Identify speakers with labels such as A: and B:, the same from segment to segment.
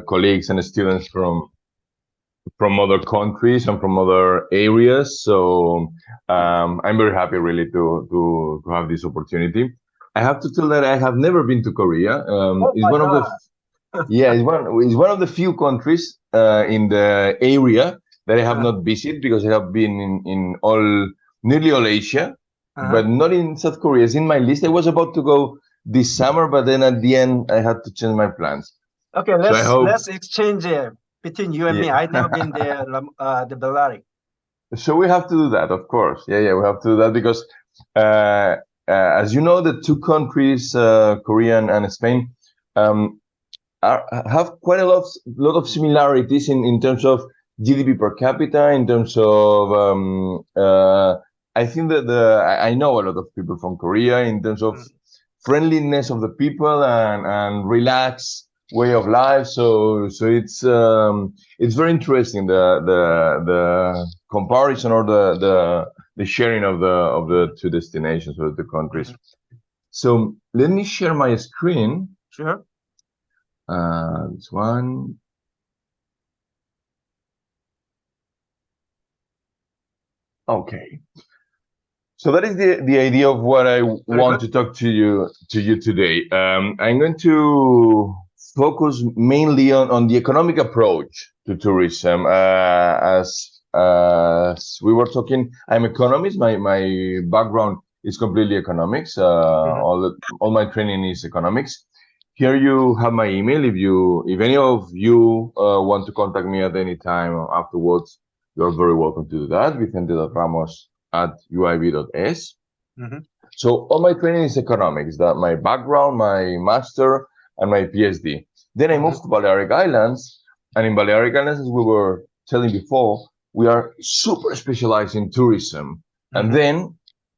A: colleagues and students from other countries and from other areas. So I'm very happy really to have this opportunity. I have to tell that I have never been to Korea.
B: Oh
A: It's
B: my
A: one of the
B: God.
A: yeah, it's one of the few countries in the area that I have
B: Uh,
A: not visited because I have been in all nearly all Asia,
B: uh-huh.
A: but not in South Korea. It's in my list. I was about to go this summer, but then at the end I had to change my plans.
B: Okay,
A: So I hope,
B: let's exchange between you and me. I've never been
A: yeah.
B: there, the Balearic.
A: So we have to do that, of course. Yeah, we have to do that because, uh, as you know, the two countries, Korea and Spain, um, have quite a lot of similarities in terms of GDP per capita, in terms of I think that I know a lot of people from Korea in terms of
B: Mm.
A: friendliness of the people and relaxed way of life. So it's very interesting the comparison or the sharing of the two destinations or the countries.
B: Mhm.
A: So let me share my screen.
B: Sure.
A: This one. Okay. So that is the idea of what I
B: Very
A: want
B: good.
A: to talk to you today. I'm going to focus mainly on the economic approach to tourism. As we were talking, I'm economist. My background is completely economics.
B: Mhm.
A: All my training is economics. Here you have my email. If any of you want to contact me at any time afterwards, you're very welcome to do that. Vicente.Ramos at uib.es.
B: Mhm.
A: So all my training is economics, that my background, my master, and my PhD. Then I
B: Mhm.
A: moved to Balearic Islands, and in Balearic Islands, as we were telling before, we are super specialized in tourism. And
B: Mhm.
A: then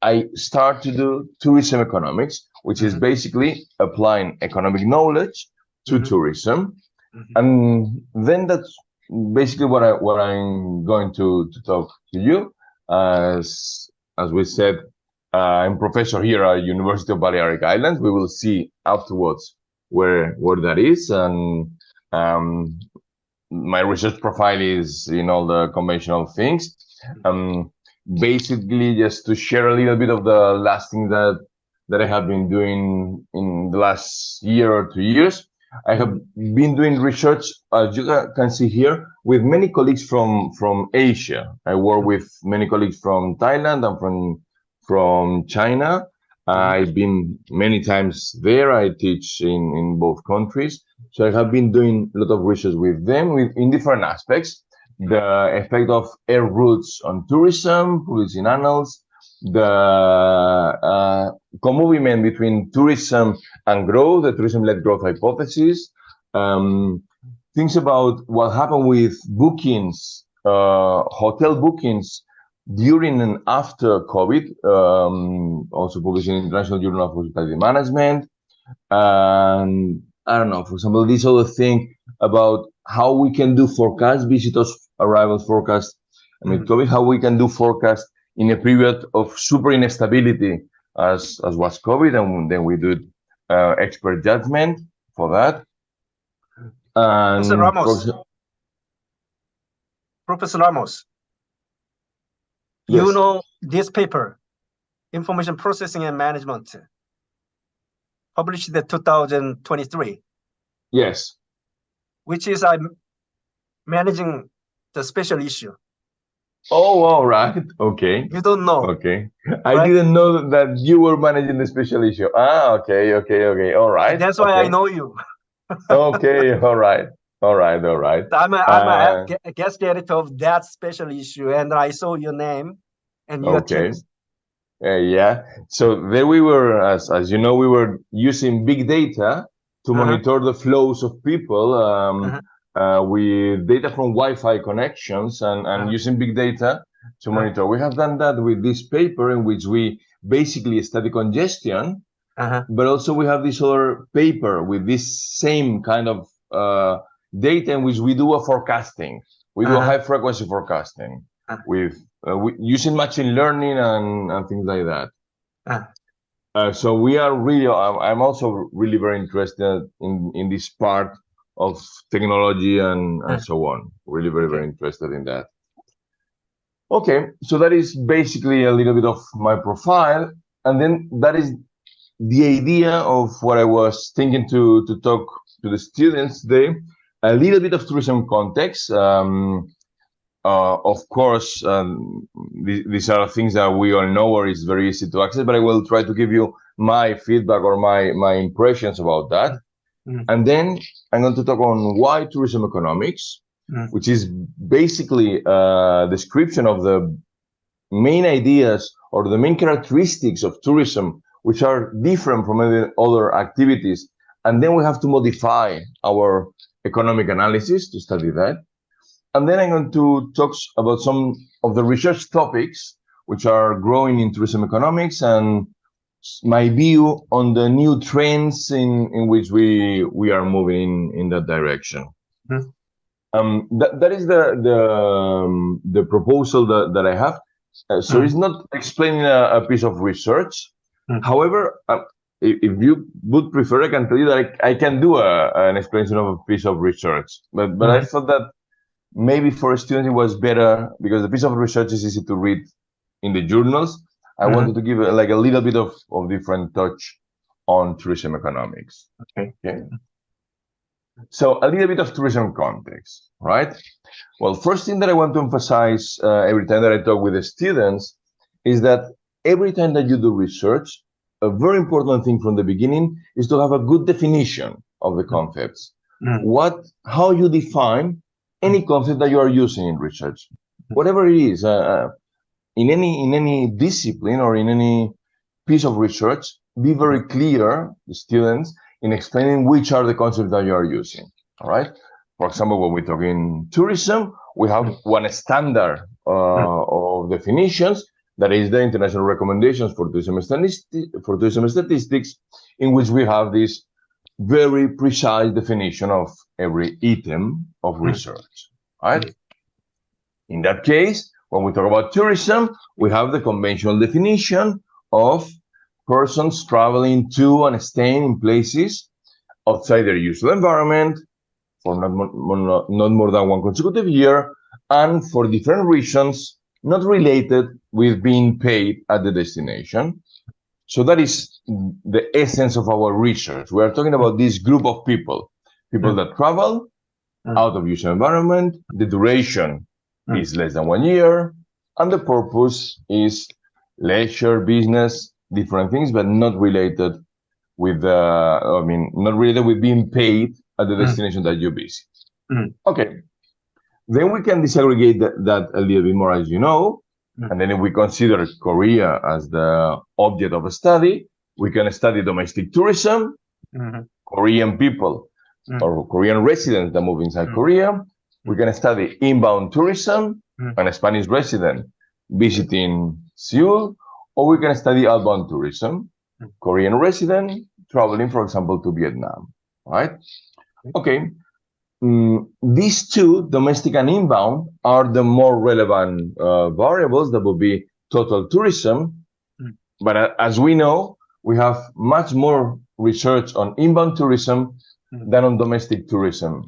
A: I start to do tourism economics, which is
B: Mhm.
A: basically applying economic knowledge to
B: Mhm.
A: tourism.
B: Mhm.
A: And then that's basically what I'm going to talk to you. As we said, I'm professor here at University of Balearic Islands. We will see afterwards where that is, and um, my research profile is in all the conventional things.
B: Mhm.
A: Um, Basically, just to share a little bit of the last thing that I have been doing in the last year or 2 years. I have
B: Mhm.
A: been doing research, as you can see here, with many colleagues from Asia. I work with many colleagues from Thailand and from China.
B: Mhm.
A: I've been many times there. I teach in both countries. So I have been doing a lot of research with them in different aspects. The effect of air routes on tourism, tourism annals, the co-movement between tourism and growth, the tourism-led growth hypothesis, things about what happened with bookings, hotel bookings during and after COVID, also published in International Journal of Hospitality Management, and I don't know, for example, this other thing about how we can do forecast, visitors arrival forecast. I mean,
B: Mhm.
A: COVID, how we can do forecast in a period of super instability as was COVID, and then we do expert judgment for that.
B: Professor
A: And for
B: Ramos, Professor Ramos, you
A: yes,
B: know this paper, Information Processing and Management, published in 2023,
A: yes.
B: which is I'm managing the special issue.
A: Oh, all right. Okay.
B: You don't know,
A: Okay. I
B: right?
A: didn't know that you were managing the special issue. Ah, okay, okay. All right.
B: That's why I
A: Okay.
B: know you.
A: Okay, all right. All right.
B: I'm
A: Uh,
B: a guest editor of that special issue, and I saw your name and your
A: okay.
B: text.
A: Yeah. So there we were, as you know, we were using big data to
B: Uh-huh,
A: monitor the flows of people
B: uh-huh,
A: with data from Wi-Fi connections and
B: uh-huh,
A: using big data to
B: uh-huh,
A: monitor. We have done that with this paper in which we basically study congestion,
B: uh-huh,
A: but also we have this other paper with this same kind of data in which we do a forecasting. We do a
B: uh-huh,
A: high frequency forecasting
B: uh-huh,
A: with using machine learning and things like that.
B: uh-huh.
A: So we are really. I'm also really very interested in this part of technology and so on. Really very interested in that. Okay, so that is basically a little bit of my profile, and then that is the idea of what I was thinking to talk to the students today. A little bit of tourism context. Of course, these are things that we all know or it's very easy to access, but I will try to give you my feedback or my impressions about that. And then I'm going to talk on why tourism economics, which is basically a description of the main ideas or the main characteristics of tourism, which are different from other activities. And then we have to modify our economic analysis to study that. And then I'm going to talk about some of the research topics which are growing in tourism economics and my view on the new trends in which we are moving in that direction. That is the proposal that I have. So it's not explaining a piece of research. However, if you would prefer, I can tell you that I can do an explanation of a piece of research. But I thought that maybe for a student it was better because the piece of research is easy to read in the journals. I wanted to give like a little bit of different touch on tourism economics. Okay. So a little bit of tourism context, right? Well, first thing that I want to emphasize every time that I talk with the students is that every time that you do research, a very important thing from the beginning is to have a good definition of the concepts. How you define any concept that you are using in research, whatever it is, in any discipline or in any piece of research, be very clear, the students, in explaining which are the concepts that you are using. All right. For example, when we talk in tourism, we have one standard of definitions, that is the international recommendations for tourism statistics, in which we have this very precise definition of every item of research, right? In that case, when we talk about tourism, we have the conventional definition of persons traveling to and staying in places outside their usual environment for not more than one consecutive year and for different reasons not related with being paid at the destination. So that is the essence of our research. We are talking about this group of people that travel out of usual environment. The duration is less than 1 year, and the purpose is leisure, business, different things, but not related with not related with being paid at the destination that you visit. Okay. Then we can disaggregate that a little bit more, as you know. And then if we consider Korea as the object of a study, we can study domestic tourism, Korean people or Korean residents that move inside Korea. We can study inbound tourism and a Spanish resident visiting Seoul, or we can study outbound tourism, Korean resident traveling, for example, to Vietnam, right? Okay. These two, domestic and inbound, are the more relevant variables that would be total tourism. But as we know, we have much more research on inbound tourism than on domestic tourism,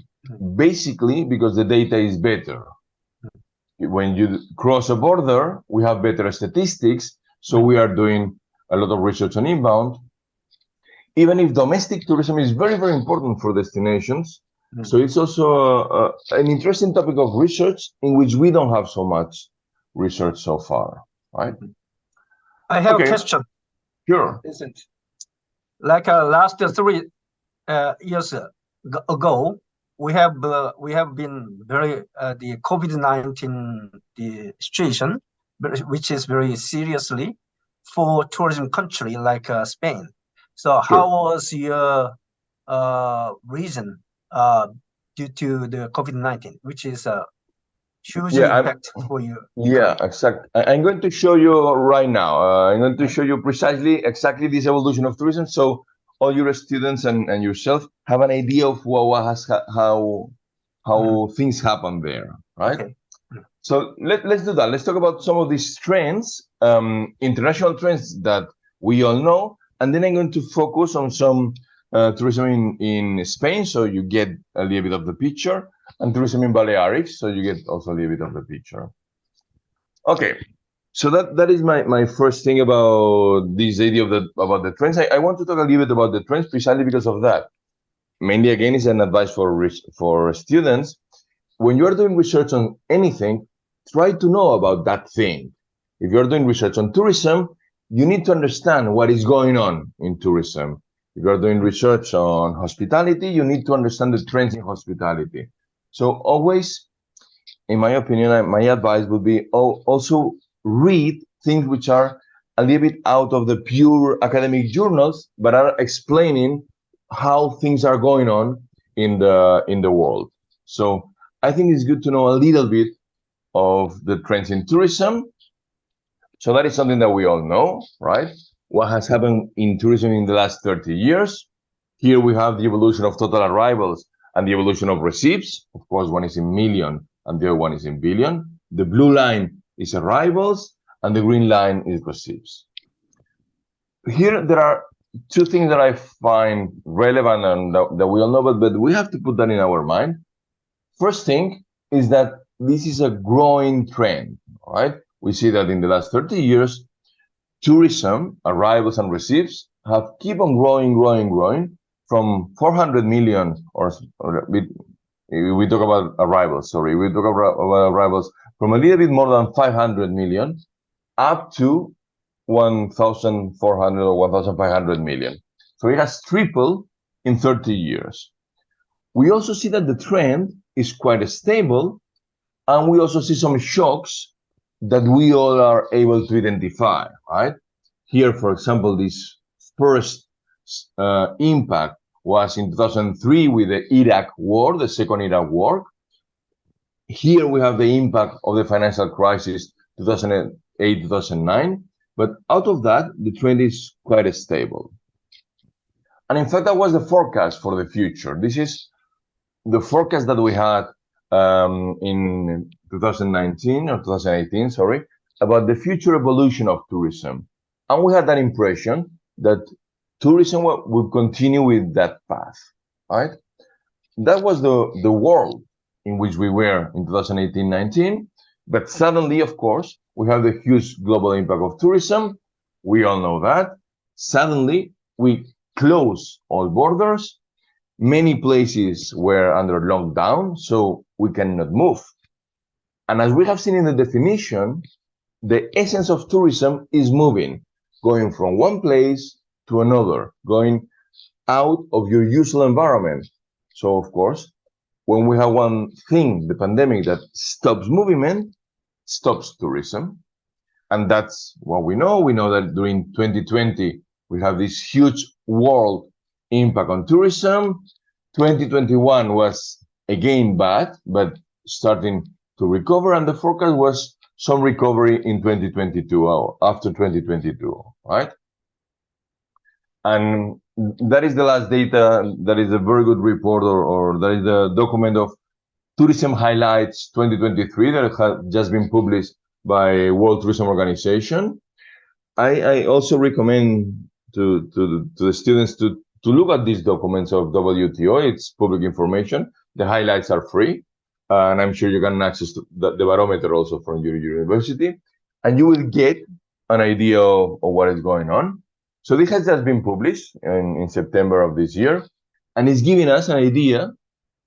A: basically because the data is better. When you cross a border, we have better statistics, so we are doing a lot of research on inbound. Even if domestic tourism is very, very important for destinations, so it's also an interesting topic of research in which we don't have so much research so far, right?
B: I have a question.
A: Sure.
B: Vincent. Like last 3 years ago, we have been very the COVID-19 the situation, which is very seriously for tourism country like Spain. So how was your reason due to the COVID-19, which is a huge impact for you?
A: Yeah, exactly. I'm going to show you right now. I'm going to show you exactly this evolution of tourism. So all your students and yourself have an idea of how things happen there, right? Okay. So let's do that. Let's talk about some of these trends, international trends that we all know, and then I'm going to focus on some tourism in Spain, so you get a little bit of the picture, and tourism in Balearic, so you get also a little bit of the picture. Okay, so that is my first thing about this idea of about the trends. I want to talk a little bit about the trends precisely because of that. Mainly, again, is an advice for students. When you are doing research on anything, try to know about that thing. If you're doing research on tourism, you need to understand what is going on in tourism. If you're doing research on hospitality, you need to understand the trends in hospitality. So always, in my opinion, my advice would be also read things which are a little bit out of the pure academic journals, but are explaining how things are going on in the world. So I think it's good to know a little bit of the trends in tourism. So that is something that we all know, right? What has happened in tourism in the last 30 years. Here we have the evolution of total arrivals and the evolution of receipts. Of course, one is in million and the other one is in billion. The blue line is arrivals and the green line is receipts. Here there are two things that I find relevant and that we all know, but we have to put that in our mind. First thing is that this is a growing trend, right? We see that in the last 30 years, tourism, arrivals and receipts have keep on growing from 400 million, or we talk about arrivals, sorry, we talk about arrivals from a little bit more than 500 million up to 1,400 or 1,500 million. So it has tripled in 30 years. We also see that the trend is quite stable, and we also see some shocks that we all are able to identify, right? Here, for example, this first impact was in 2003 with the Iraq war, the second Iraq war. Here we have the impact of the financial crisis, 2008, 2009. But out of that, the trend is quite stable. And in fact, that was the forecast for the future. This is the forecast that we had in 2019 or 2018, sorry, about the future evolution of tourism. And we had that impression that tourism would continue with that path, right? That was the world in which we were in 2018-19. But suddenly, of course, we have the huge global impact of tourism. We all know that. Suddenly, we close all borders. Many places were under lockdown, so we cannot move. And as we have seen in the definition, the essence of tourism is moving, going from one place to another, going out of your usual environment. So, of course, when we have one thing, the pandemic, that stops movement, stops tourism. And that's what we know. We know that during 2020, we have this huge world impact on tourism. 2021 was again bad, but starting to recover, and the forecast was some recovery in 2022, after 2022, right? And that is the last data. That is a very good report, or that is the document of Tourism Highlights 2023 that has just been published by World Tourism Organization. I also recommend to the students to look at these documents of WTO. It's public information. The highlights are free, and I'm sure you can access the barometer also from your university, and you will get an idea of what is going on. So this has just been published in September of this year, and it's giving us an idea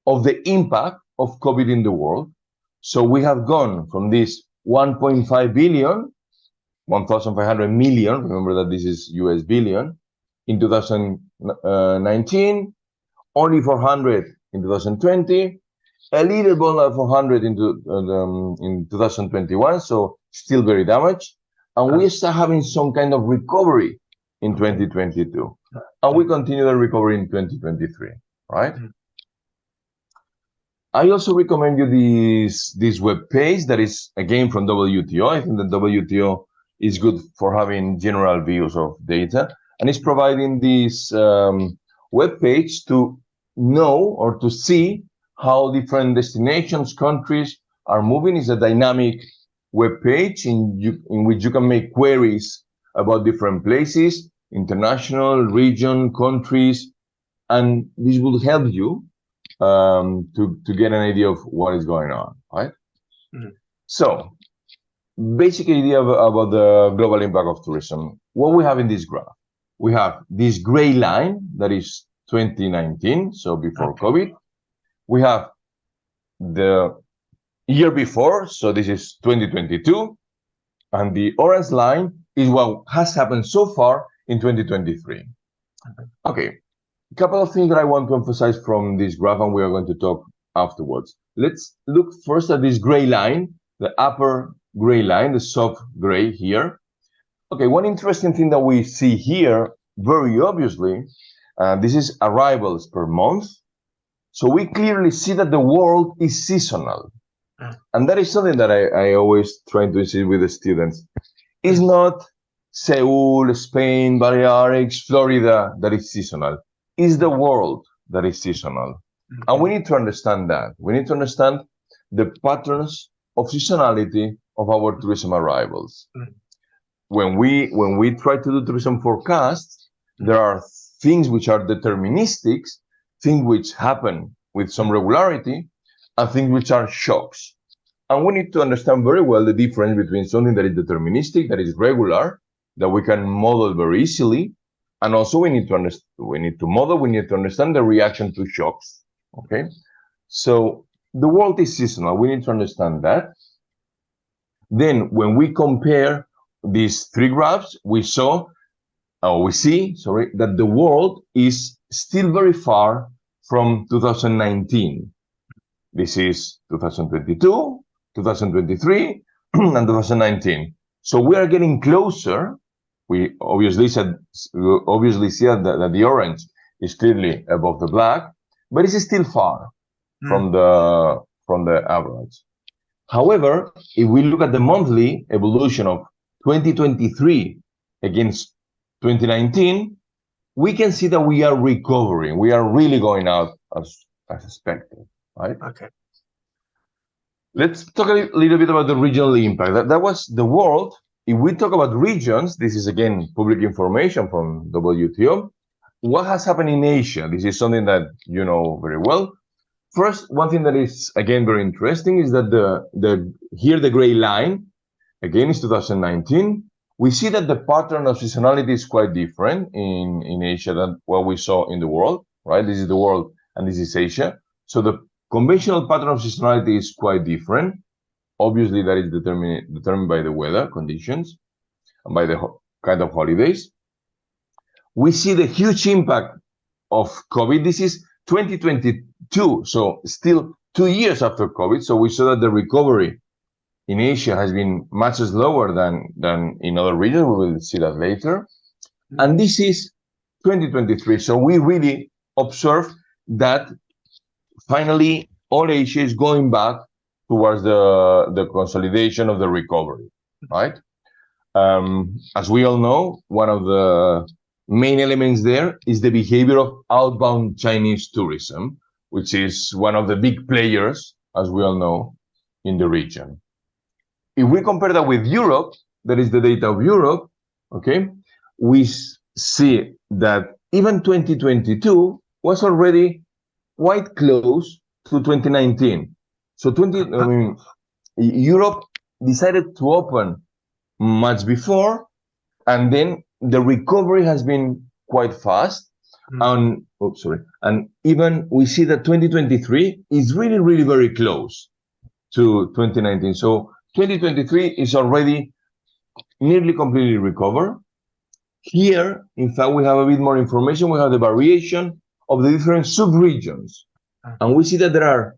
A: of the impact of COVID in the world. So we have gone from this 1.5 billion, 1,500 million, remember that this is US billion, in 2019, only 400 in 2020, a little more than 400 in 2021, so still very damaged. And we start having some kind of recovery in 2022. And we continue the recovery in 2023, right? I also recommend you this web page that is, again, from WTO. I think the WTO is good for having general views of data, and it's providing this web page to know or to see how different destinations, countries are moving. It's a dynamic web page in which you can make queries about different places, international, region, countries, and this will help you to get an idea of what is going on, right? So, basic idea about the global impact of tourism. What we have in this graph, we have this gray line that is 2019, so before COVID. We have the year before, so this is 2022, and the orange line is what has happened so far in 2023. Okay, a couple of things that I want to emphasize from this graph, and we are going to talk afterwards. Let's look first at this gray line, the upper gray line, the soft gray here. Okay, one interesting thing that we see here, very obviously, this is arrivals per month. So we clearly see that the world is seasonal. And that is something that I always try to insist with the students. It's not Seoul, Spain, Balearics, Florida that is seasonal. It's the world that is seasonal. And we need to understand that. We need to understand the patterns of seasonality of our tourism arrivals. When we try to do tourism forecasts, there are things which are deterministic, things which happen with some regularity, and things which are shocks. And we need to understand very well the difference between something that is deterministic, that is regular, that we can model very easily, and also we need to understand the reaction to shocks. Okay, so the world is seasonal. We need to understand that. Then, when we compare these three graphs, we see that the world is still very far from 2019. This is 2022, 2023, and 2019. So we are getting closer. We obviously see that the orange is clearly above the black, but it's still far from the average. However, if we look at the monthly evolution of 2023 against 2019, we can see that we are recovering. We are really going out as expected, right?
B: Okay.
A: Let's talk a little bit about the regional impact. That was the world. If we talk about regions, this is again public information from WTO. What has happened in Asia? This is something that you know very well. First, one thing that is again very interesting is that the gray line again is 2019. We see that the pattern of seasonality is quite different in Asia than what we saw in the world, right? This is the world and this is Asia. So the conventional pattern of seasonality is quite different. Obviously, that is determined by the weather conditions and by the kind of holidays. We see the huge impact of COVID. This is 2022, so still 2 years after COVID. So we saw that the recovery in Asia has been much slower than in other regions. We will see that later. And this is 2023. So we really observe that finally all Asia is going back towards the consolidation of the recovery, right? As we all know, one of the main elements there is the behavior of outbound Chinese tourism, which is one of the big players, as we all know, in the region. If we compare that with Europe, that is the data of Europe, okay, we see that even 2022 was already quite close to 2019. So Europe decided to open much before, and then the recovery has been quite fast. And even we see that 2023 is really, really very close to 2019. So 2023 is already nearly completely recovered. Here, in fact, we have a bit more information. We have the variation of the different sub-regions. And we see that there are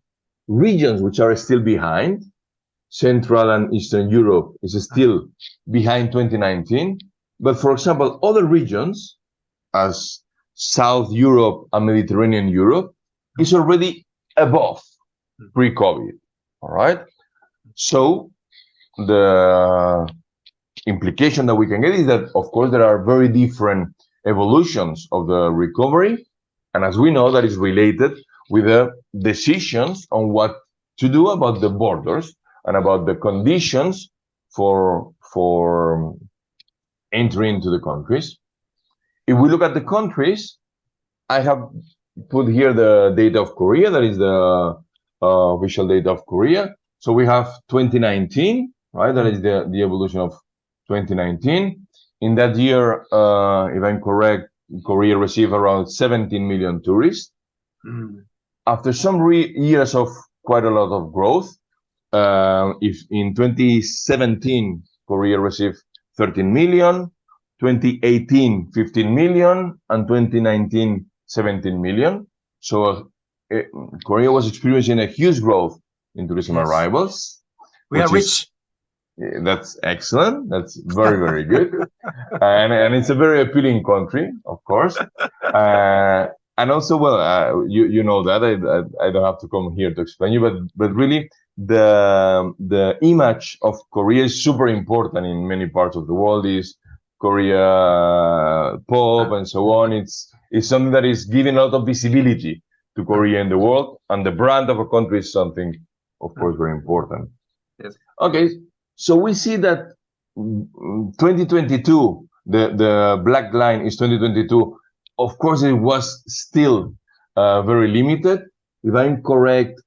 A: regions which are still behind. Central and Eastern Europe is still behind 2019. But for example, other regions, as South Europe and Mediterranean Europe, is already above pre-COVID, all right? So the implication that we can get is that, of course, there are very different evolutions of the recovery. And as we know, that is related with the decisions on what to do about the borders and about the conditions for entering into the countries. If we look at the countries, I have put here the data of Korea. That is the official data of Korea. So we have 2019, right? That is the evolution of 2019. In that year, if I'm correct, Korea received around 17 million tourists. After some years of quite a lot of growth, if in 2017, Korea received 13 million, 2018, 15 million, and 2019, 17 million. So Korea was experiencing a huge growth in tourism arrivals.
B: We are rich.
A: That's excellent. That's very, very good. And it's a very appealing country, of course. And also, well, you know that I don't have to come here to explain you, but really the image of Korea is super important in many parts of the world. Is Korea pop and so on. It's something that is giving a lot of visibility to Korea in the world, and the brand of a country is something, of course, very important.
B: Yes.
A: Okay, so we see that 2022, the black line is 2022. Of course, it was still very limited. If I'm correct,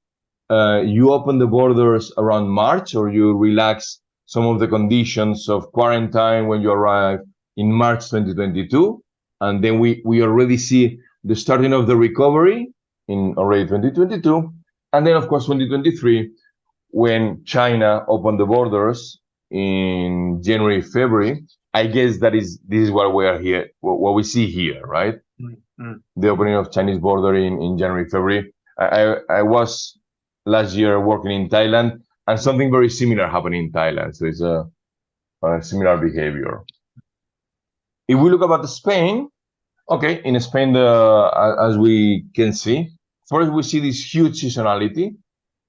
A: you open the borders around March, or you relax some of the conditions of quarantine when you arrive in March 2022. And then we already see the starting of the recovery in already 2022. And then, of course, 2023, when China opened the borders in January, February. I guess this is what we are here, what we see here, right? The opening of Chinese border in January, February. I was last year working in Thailand, and something very similar happened in Thailand. So it's a similar behavior. If we look about Spain, okay, in Spain, as we can see, first we see this huge seasonality,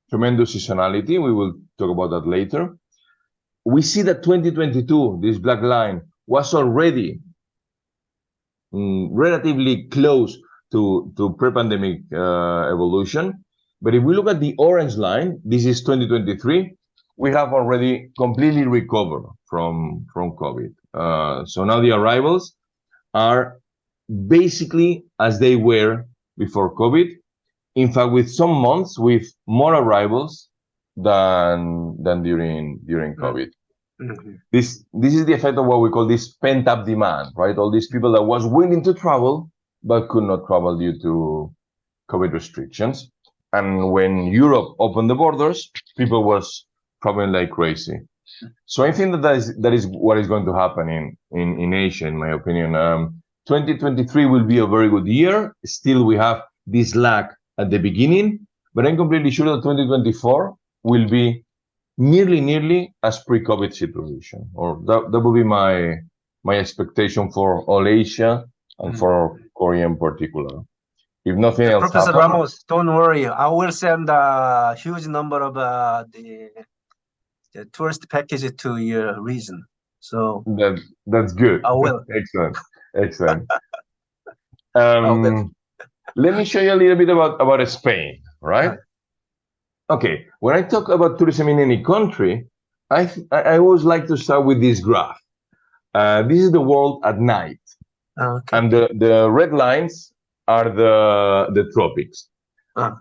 A: tremendous seasonality. We will talk about that later. We see that 2022, this black line, was already relatively close to pre-pandemic evolution. But if we look at the orange line, this is 2023, we have already completely recovered from COVID. So now the arrivals are basically as they were before COVID. In fact, with some months with more arrivals than during COVID. This is the effect of what we call this pent-up demand, right? All these people that was willing to travel but could not travel due to COVID restrictions. And when Europe opened the borders, people was traveling like crazy. So I think that is what is going to happen in Asia, in my opinion. 2023 will be a very good year. Still, we have this lag at the beginning, but I'm completely sure that 2024 will be nearly as pre-COVID situation, or that will be my expectation for all Asia and for Korea in particular. If nothing else
B: Professor
A: happens,
B: Ramos, don't worry. I will send a huge number of the tourist packages to your region. So
A: that's good.
B: I will.
A: Excellent. Let me show you a little bit about Spain, right? Okay, when I talk about tourism in any country, I always like to start with this graph. This is the world at night, and the red lines are the tropics.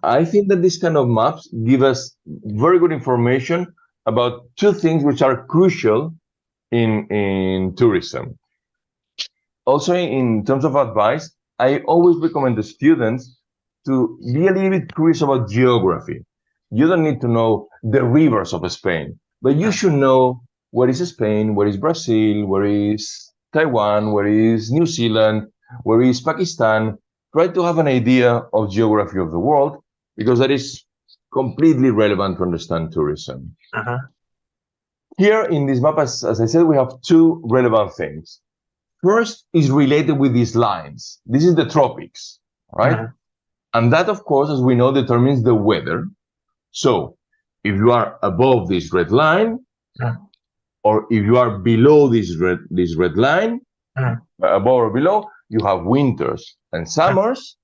A: I think that this kind of maps give us very good information about two things which are crucial in tourism. Also, in terms of advice, I always recommend the students to be a little bit curious about geography. You don't need to know the rivers of Spain, but you should know where is Spain, where is Brazil, where is Taiwan, where is New Zealand, where is Pakistan. Try to have an idea of geography of the world, because that is completely relevant to understand tourism. Here in this map, as I said, we have two relevant things. First is related with these lines. This is the tropics, right? And that, of course, as we know, determines the weather. So if you are above this red line, or if you are below this red line, above or below, you have winters and summers.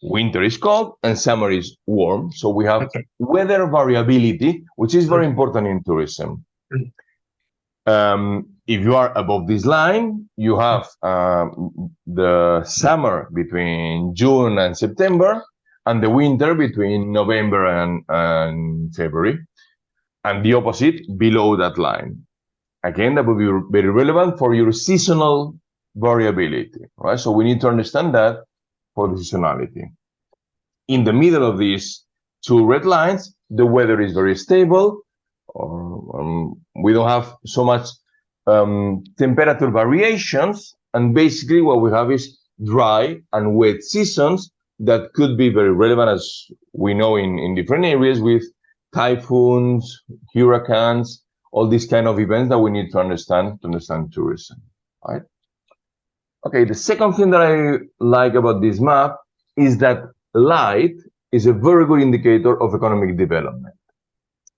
A: Winter is cold and summer is warm. So we have weather variability, which is very important in tourism. If you are above this line, you have the summer between June and September, and the winter between November and February, and the opposite below that line. Again, that would be very relevant for your seasonal variability, right? So we need to understand that for the seasonality. In the middle of these two red lines, the weather is very stable. We don't have so much temperature variations, and basically what we have is dry and wet seasons that could be very relevant, as we know, in different areas, with typhoons, hurricanes, all these kind of events that we need to understand tourism, right? Okay, the second thing that I like about this map is that light is a very good indicator of economic development.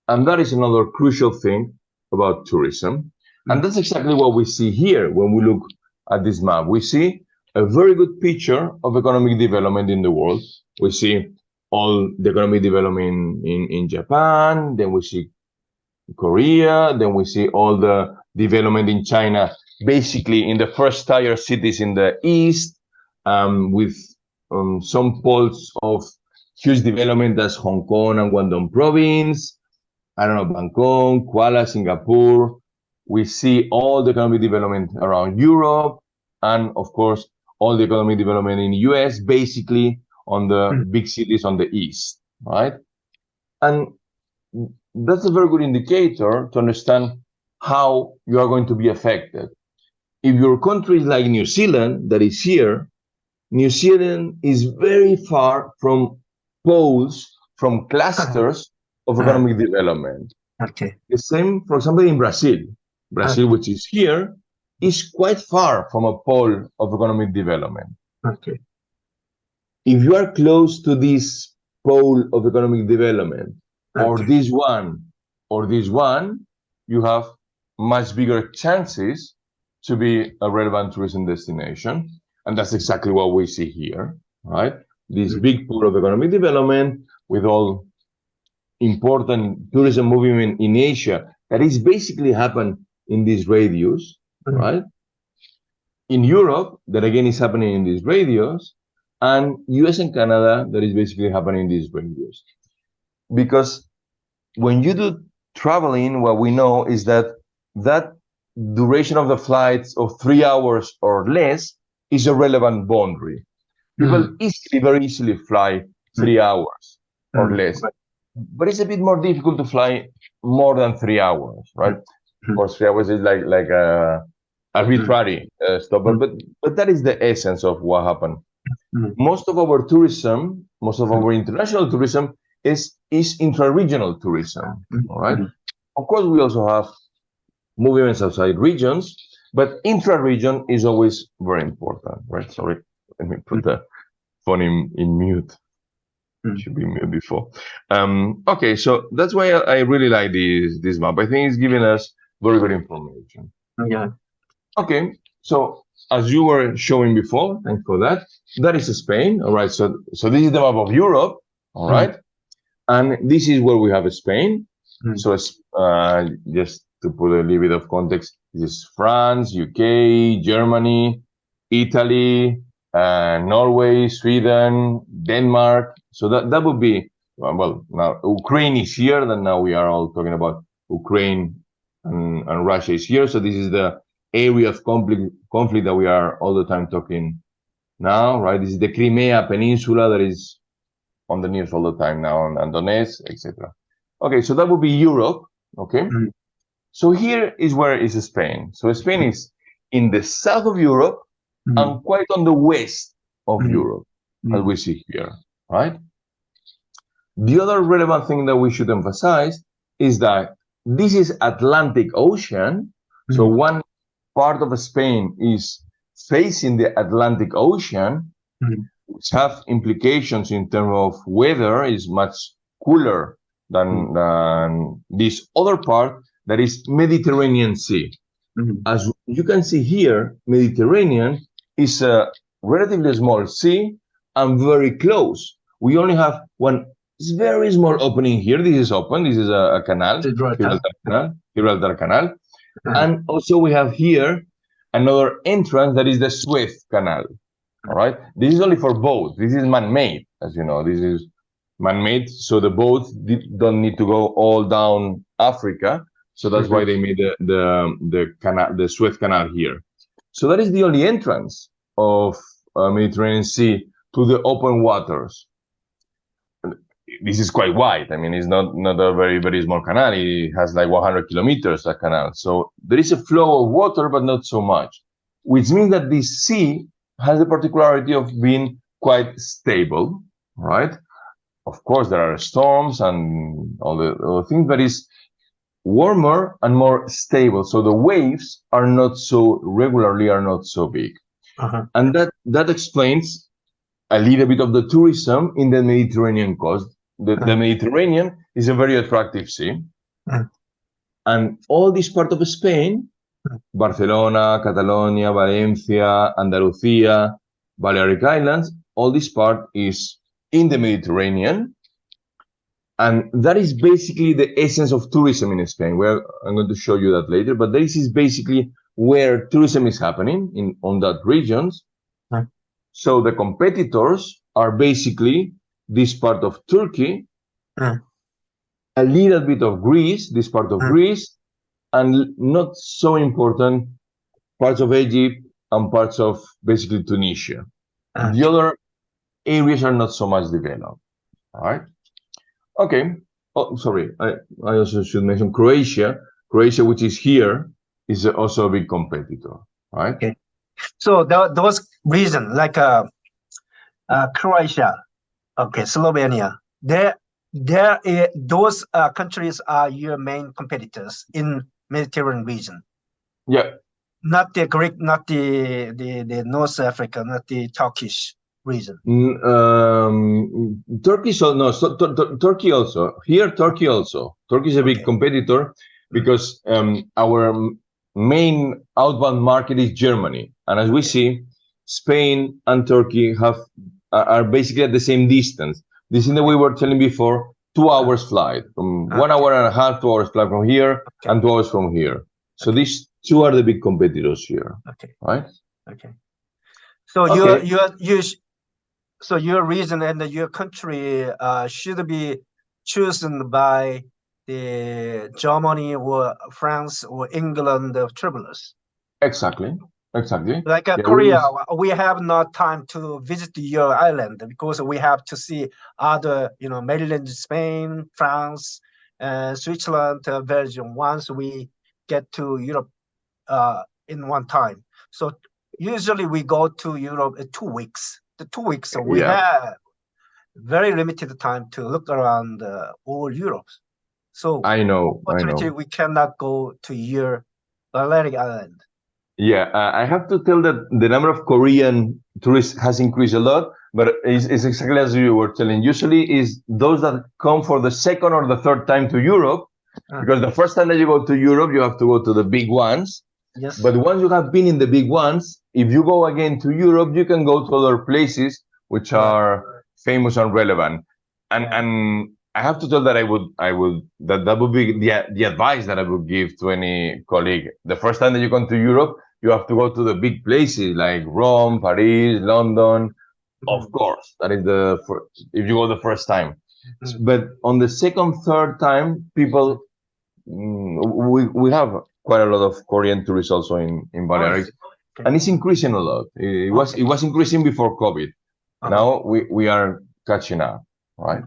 A: And that is another crucial thing about tourism. And that's exactly what we see here when we look at this map. We see a very good picture of economic development in the world. We see all the economic development in Japan, then we see Korea, then we see all the development in China, basically in the first tier cities in the east, with some poles of huge development as Hong Kong and Guangdong province, I don't know, Bangkok, Kuala, Singapore. We see all the economic development around Europe, and of course, all the economic development in the US, basically on the big cities on the east, right? And that's a very good indicator to understand how you are going to be affected. If your country is like New Zealand, that is here, New Zealand is very far from poles, from clusters of economic development.
B: Okay.
A: The same, for example, in Brazil. Brazil, which is here, is quite far from a pole of economic development.
B: Okay.
A: If you are close to this pole of economic development, or this one, you have much bigger chances to be a relevant tourism destination. And that's exactly what we see here, right? This big pool of economic development with all important tourism movement in Asia that is basically happened in this radius, right? In Europe, that again is happening in this radius, and US and Canada, that is basically happening in this radius. Because when you do traveling, what we know is that that duration of the flights of 3 hours or less is a relevant boundary. People very easily fly 3 hours or less. But it's a bit more difficult to fly more than 3 hours, right? Of course, 3 hours is like a arbitrary stop, but that is the essence of what happened. Most of our tourism, most of our international tourism is intra-regional tourism, all right? Of course, we also have movements outside regions, but intra-region is always very important, right? Sorry, let me put the phone in mute. Should be mute before. Okay, so that's why I really like this map. I think it's giving us very good information.
B: Yeah.
A: Okay, so as you were showing before, thanks for that. That is Spain, all right? So this is the map of Europe, all right? And this is where we have Spain. So just to put a little bit of context, this is France, UK, Germany, Italy, Norway, Sweden, Denmark. So that would be, well, now Ukraine is here, then now we are all talking about Ukraine and Russia is here. So this is the area of conflict that we are all the time talking now, right? This is the Crimea Peninsula that is on the news all the time now, and Donetsk, etc. Okay, so that would be Europe, okay? So here is where is Spain. So Spain is in the south of Europe and quite on the west of Europe, as we see here, right? The other relevant thing that we should emphasize is that this is Atlantic Ocean. So one part of Spain is facing the Atlantic Ocean, which have implications in terms of weather, is much cooler than this other part that is Mediterranean Sea. As you can see here, Mediterranean is a relatively small sea and very close. We only have one very small opening here. This is open. This is a canal, Gibraltar Canal. And also we have here another entrance that is the Suez Canal. All right. This is only for boats. This is man-made, as you know. This is man-made, so the boats don't need to go all down Africa. So that's why they made the Suez Canal here. So that is the only entrance of Mediterranean Sea to the open waters. This is quite wide. I mean, it's not a very, very small canal. It has like 100 kilometers, that canal. So there is a flow of water, but not so much, which means that this sea has the particularity of being quite stable, right? Of course, there are storms and all the things, but it's warmer and more stable. So the waves are not so regularly, are not so big. And that explains a little bit of the tourism in the Mediterranean coast. The Mediterranean is a very attractive sea. And all this part of Spain, Barcelona, Catalonia, Valencia, Andalusia, Balearic Islands, all this part is in the Mediterranean. And that is basically the essence of tourism in Spain. I'm going to show you that later, but this is basically where tourism is happening on that regions. So the competitors are basically this part of Turkey, a little bit of Greece, this part of Greece, and not so important parts of Egypt and parts of basically Tunisia. The other areas are not so much developed. All right. Okay. Oh, sorry. I also should mention Croatia. Croatia, which is here, is also a big competitor. Right.
B: Okay. So those regions like Croatia, okay, Slovenia, those countries are your main competitors in Mediterranean region.
A: Yeah.
B: Not the Greek, not the North Africa, not the Turkish region.
A: Turkey, Turkey also. Here, Turkey also. Turkey is a big competitor because our main outbound market is Germany. And as we see, Spain and Turkey are basically at the same distance. This is the way we were telling before, 2 hours flight, from 1 hour and a half, 2 hours flight from here, and 2 hours from here. So these two are the big competitors here. Right?
B: Okay. So your region and your country should be chosen by the Germany or France or England travelers.
A: Exactly.
B: Like Korea, we have not time to visit your island because we have to see other, Maryland, Spain, France, Switzerland, Belgium. Once we get to Europe in one time. So usually we go to Europe 2 weeks. The 2 weeks, so we have very limited time to look around all Europe. So unfortunately, we cannot go to your Balearic Island.
A: Yeah, I have to tell that the number of Korean tourists has increased a lot, but it's exactly as you were telling. Usually is those that come for the second or the third time to Europe, because the first time that you go to Europe, you have to go to the big ones.
B: Yes.
A: But once you have been in the big ones, if you go again to Europe, you can go to other places which are famous and relevant. And I have to tell that that would be the advice that I would give to any colleague. The first time that you come to Europe, you have to go to the big places like Rome, Paris, London. Of course, that is if you go the first time. But on the second, third time, people, we have quite a lot of Korean tourists also in Balearic, and it's increasing a lot. It was increasing before COVID. Now we are catching up, right?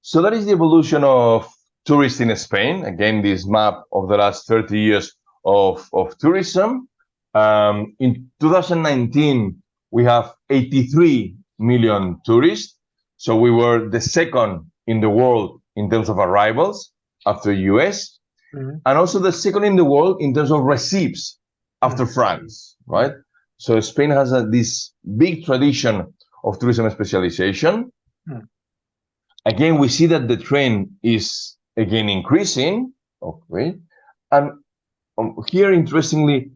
A: So that is the evolution of tourists in Spain. Again, this map of the last 30 years of tourism. In 2019, we have 83 million tourists. So we were the second in the world in terms of arrivals after US, and also the second in the world in terms of receipts after France, right? So Spain has this big tradition of tourism specialization. Again, we see that the trend is again increasing. Okay, and here, interestingly,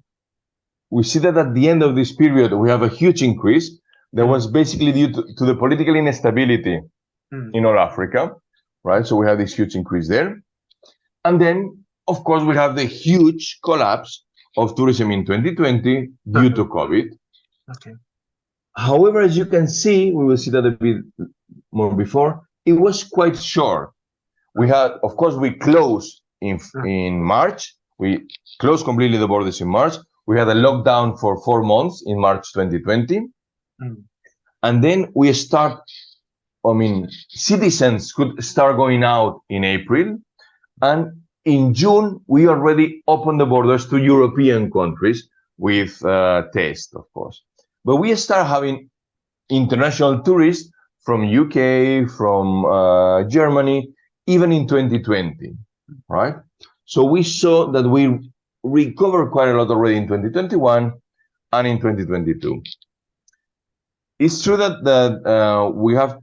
A: we see that at the end of this period, we have a huge increase that was basically due to the political instability in all Africa, right? So we have this huge increase there. And then of course, we have the huge collapse of tourism in 2020 due to COVID.
B: Okay.
A: However, as you can see, we will see that a bit more before, it was quite short. We had, of course, we closed in March. We closed completely the borders in March. We had a lockdown for 4 months in March 2020. And then we citizens could start going out in April. And in June, we already opened the borders to European countries with tests, of course. But we start having international tourists from UK, from Germany, even in 2020, right? So we saw that we recovered quite a lot already in 2021 and in 2022. It's true that we have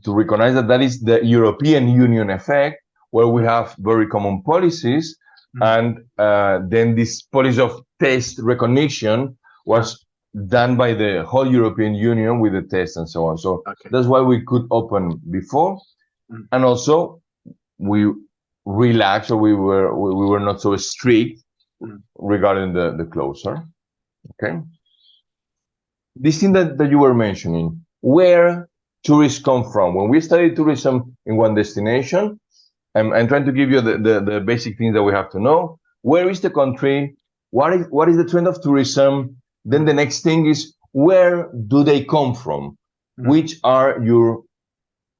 A: to recognize that is the European Union effect, where we have very common policies, and then this policy of test recognition was done by the whole European Union with the tests and so on. So that's why we could open before, and also we relaxed, or we were not so strict regarding the closure. Okay. This thing that you were mentioning, where tourists come from. When we study tourism in one destination, I'm trying to give you the basic things that we have to know. Where is the country? What is the trend of tourism? Then the next thing is, where do they come from? Which are your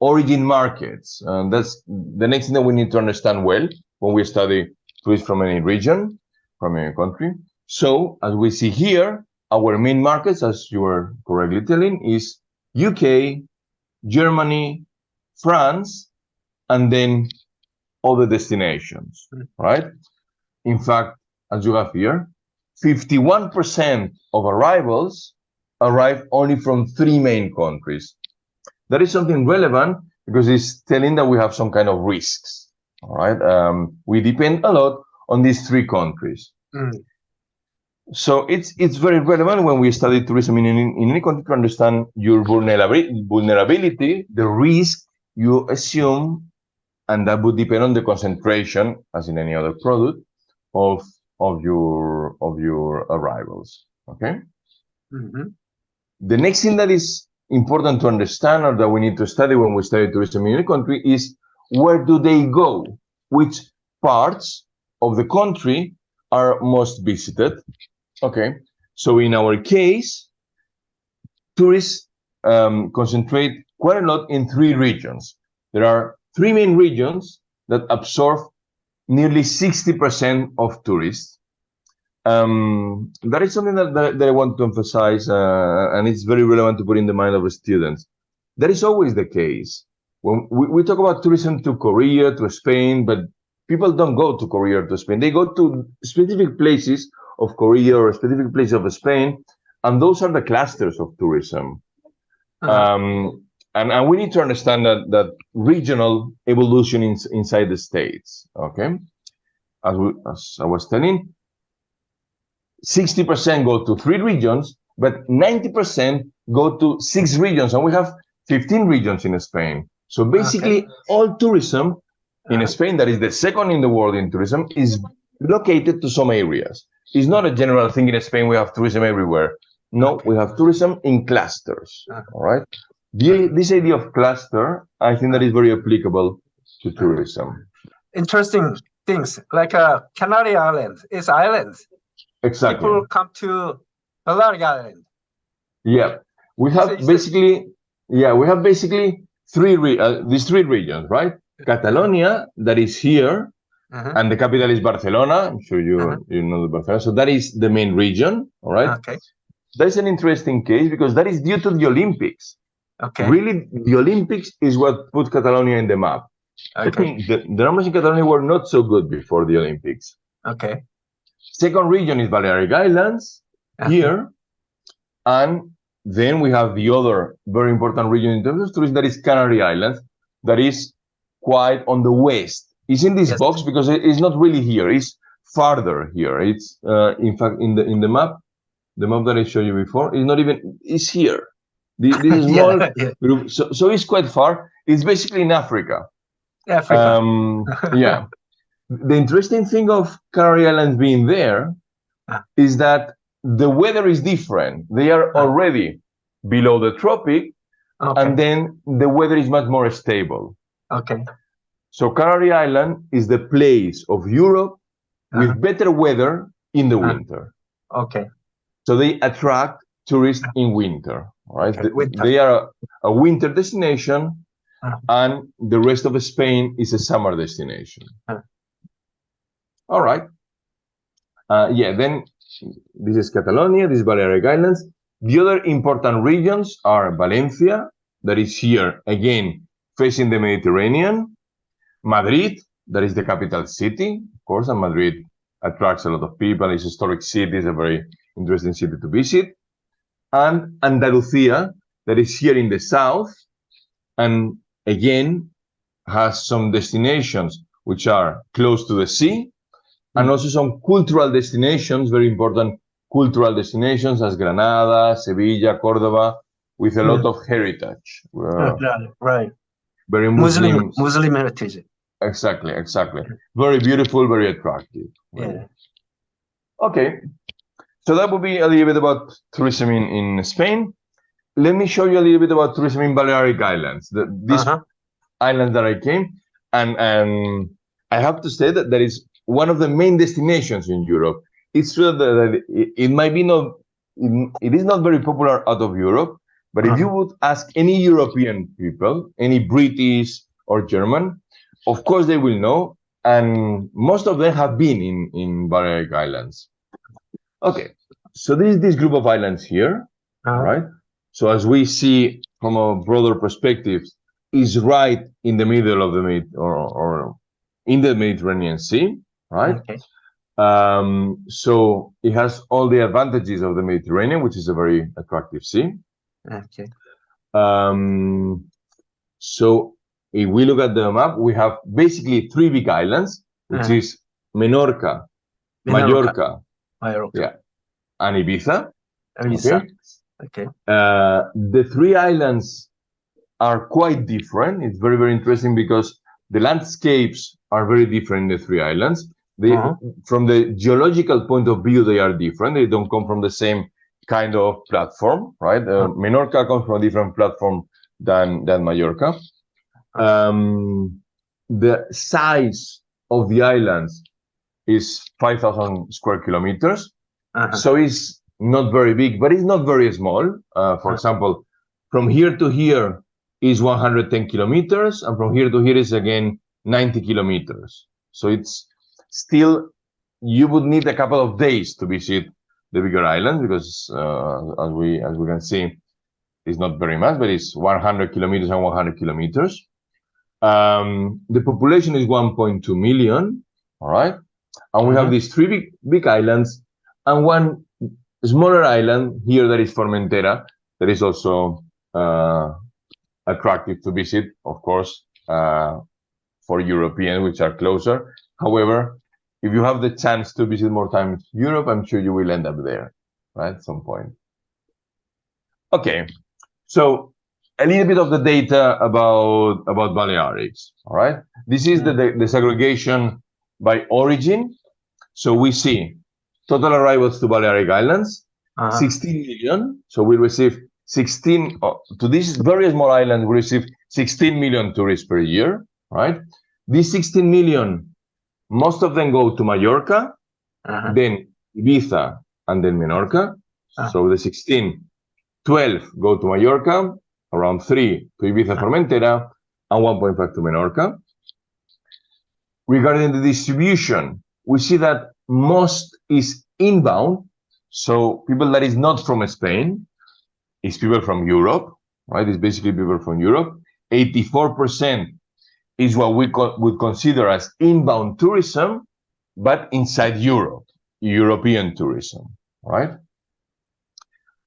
A: origin markets? And that's the next thing that we need to understand well when we study tourists from any region, from any country. So as we see here, our main markets, as you were correctly telling, is UK, Germany, France, and then other destinations, right? In fact, as you have here, 51% of arrivals arrive only from 3 main countries. That is something relevant because it's telling that we have some kind of risks, all right? We depend a lot on these 3 countries. So it's very relevant when we study tourism in any country to understand your vulnerability, the risk you assume, and that would depend on the concentration, as in any other product, of your arrivals. Okay. The next thing that is important to understand, or that we need to study when we study tourism in any country, is where do they go? Which parts of the country are most visited? Okay, so in our case, tourists concentrate quite a lot in 3 regions. There are 3 main regions that absorb nearly 60% of tourists. That is something that I want to emphasize, and it's very relevant to put in the mind of the students. That is always the case. When we talk about tourism to Korea, to Spain, but people don't go to Korea or to Spain. They go to specific places of Korea or a specific place of Spain, and those are the clusters of tourism. And we need to understand that regional evolution inside the states. Okay, as I was telling, 60% go to 3 regions, but 90% go to 6 regions, and we have 15 regions in Spain. So basically, all tourism in Spain, that is the second in the world in tourism, is located to some areas. It's not a general thing in Spain, we have tourism everywhere. No, we have tourism in clusters, all right? This idea of cluster, I think that is very applicable to tourism.
B: Interesting things, like Canary Islands is islands.
A: Exactly.
B: People come to Balearic Island.
A: Yeah, we have basically these 3 regions, right? Catalonia, that is here, and the capital is Barcelona. I'm sure you know the Barcelona. So that is the main region, all right?
B: Okay.
A: That is an interesting case because that is due to the Olympics.
B: Okay.
A: Really, the Olympics is what put Catalonia in the map.
B: Okay.
A: The numbers in Catalonia were not so good before the Olympics.
B: Okay.
A: Second region is Balearic Islands here, and then we have the other very important region in terms of tourism, that is Canary Islands, that is quite on the west. It's in this box because it's not really here. It's farther here. It's in fact in the map that I showed you before. It's not even. It's here. This is small group. So it's quite far. It's basically in Africa.
B: Africa.
A: Yeah. The interesting thing of Canary Islands being there is that the weather is different. They are already below the tropic, and then the weather is much more stable.
B: Okay.
A: So Canary Island is the place of Europe with better weather in the winter.
B: Okay.
A: So they attract tourists in winter, right?
B: Okay, winter.
A: They are a winter destination, and the rest of Spain is a summer destination. All right. Yeah, then this is Catalonia, this is Balearic Islands. The other important regions are Valencia, that is here, again, facing the Mediterranean. Madrid, that is the capital city, of course, and Madrid attracts a lot of people. It's a historic city, it's a very interesting city to visit. And Andalusia, that is here in the south, and again, has some destinations which are close to the sea, and also some cultural destinations, very important cultural destinations as Granada, Sevilla, Cordoba, with a lot of heritage.
B: Right.
A: Very
B: Muslim heritage.
A: Exactly. Very beautiful, very attractive.
B: Yeah.
A: Okay. So that would be a little bit about tourism in Spain. Let me show you a little bit about tourism in Balearic Islands. These islands that I came, and I have to say that is one of the main destinations in Europe. It's true that it might be not, it is not very popular out of Europe, but if you would ask any European people, any British or German, of course they will know, and most of them have been in Balearic Islands. Okay, so this group of islands here, right? So as we see from a broader perspective, is right in the middle of the or in the Mediterranean Sea, right?
B: Okay.
A: So it has all the advantages of the Mediterranean, which is a very attractive sea.
B: Okay.
A: So if we look at the map, we have basically three big islands, which is Menorca, Mallorca, yeah, and Ibiza.
B: Okay.
A: The three islands are quite different. It's very, very interesting because the landscapes are very different in the three islands. They, from the geological point of view, they are different. They don't come from the same kind of platform, right? Menorca comes from a different platform than Mallorca. The size of the islands is 5,000 square kilometers. So it's not very big, but it's not very small. For example, from here to here is 110 kilometers, and from here to here is again 90 kilometers. So it's still, you would need a couple of days to visit the bigger island because as we can see, it's not very much, but it's 100 kilometers and 100 kilometers. The population is 1.2 million, all right? And we have these three big islands and one smaller island here that is Formentera, that is also attractive to visit, of course, for Europeans, which are closer. However, if you have the chance to visit more times Europe, I'm sure you will end up there, right, at some point. Okay, so a little bit of the data about Balearics, all right? This is the segregation by origin. So we see total arrivals to Balearic Islands, 16 million. So we receive 16, to this very small island, we receive 16 million tourists per year, right? These 16 million, most of them go to Mallorca, then Ibiza, and then Menorca. So the 16, 12 go to Mallorca, around 3 to Ibiza, Formentera, and 1.5 to Menorca. Regarding the distribution, we see that most is inbound. So people that is not from Spain, is people from Europe, right? It's basically people from Europe. 84% is what we would consider as inbound tourism, but inside Europe, European tourism, right?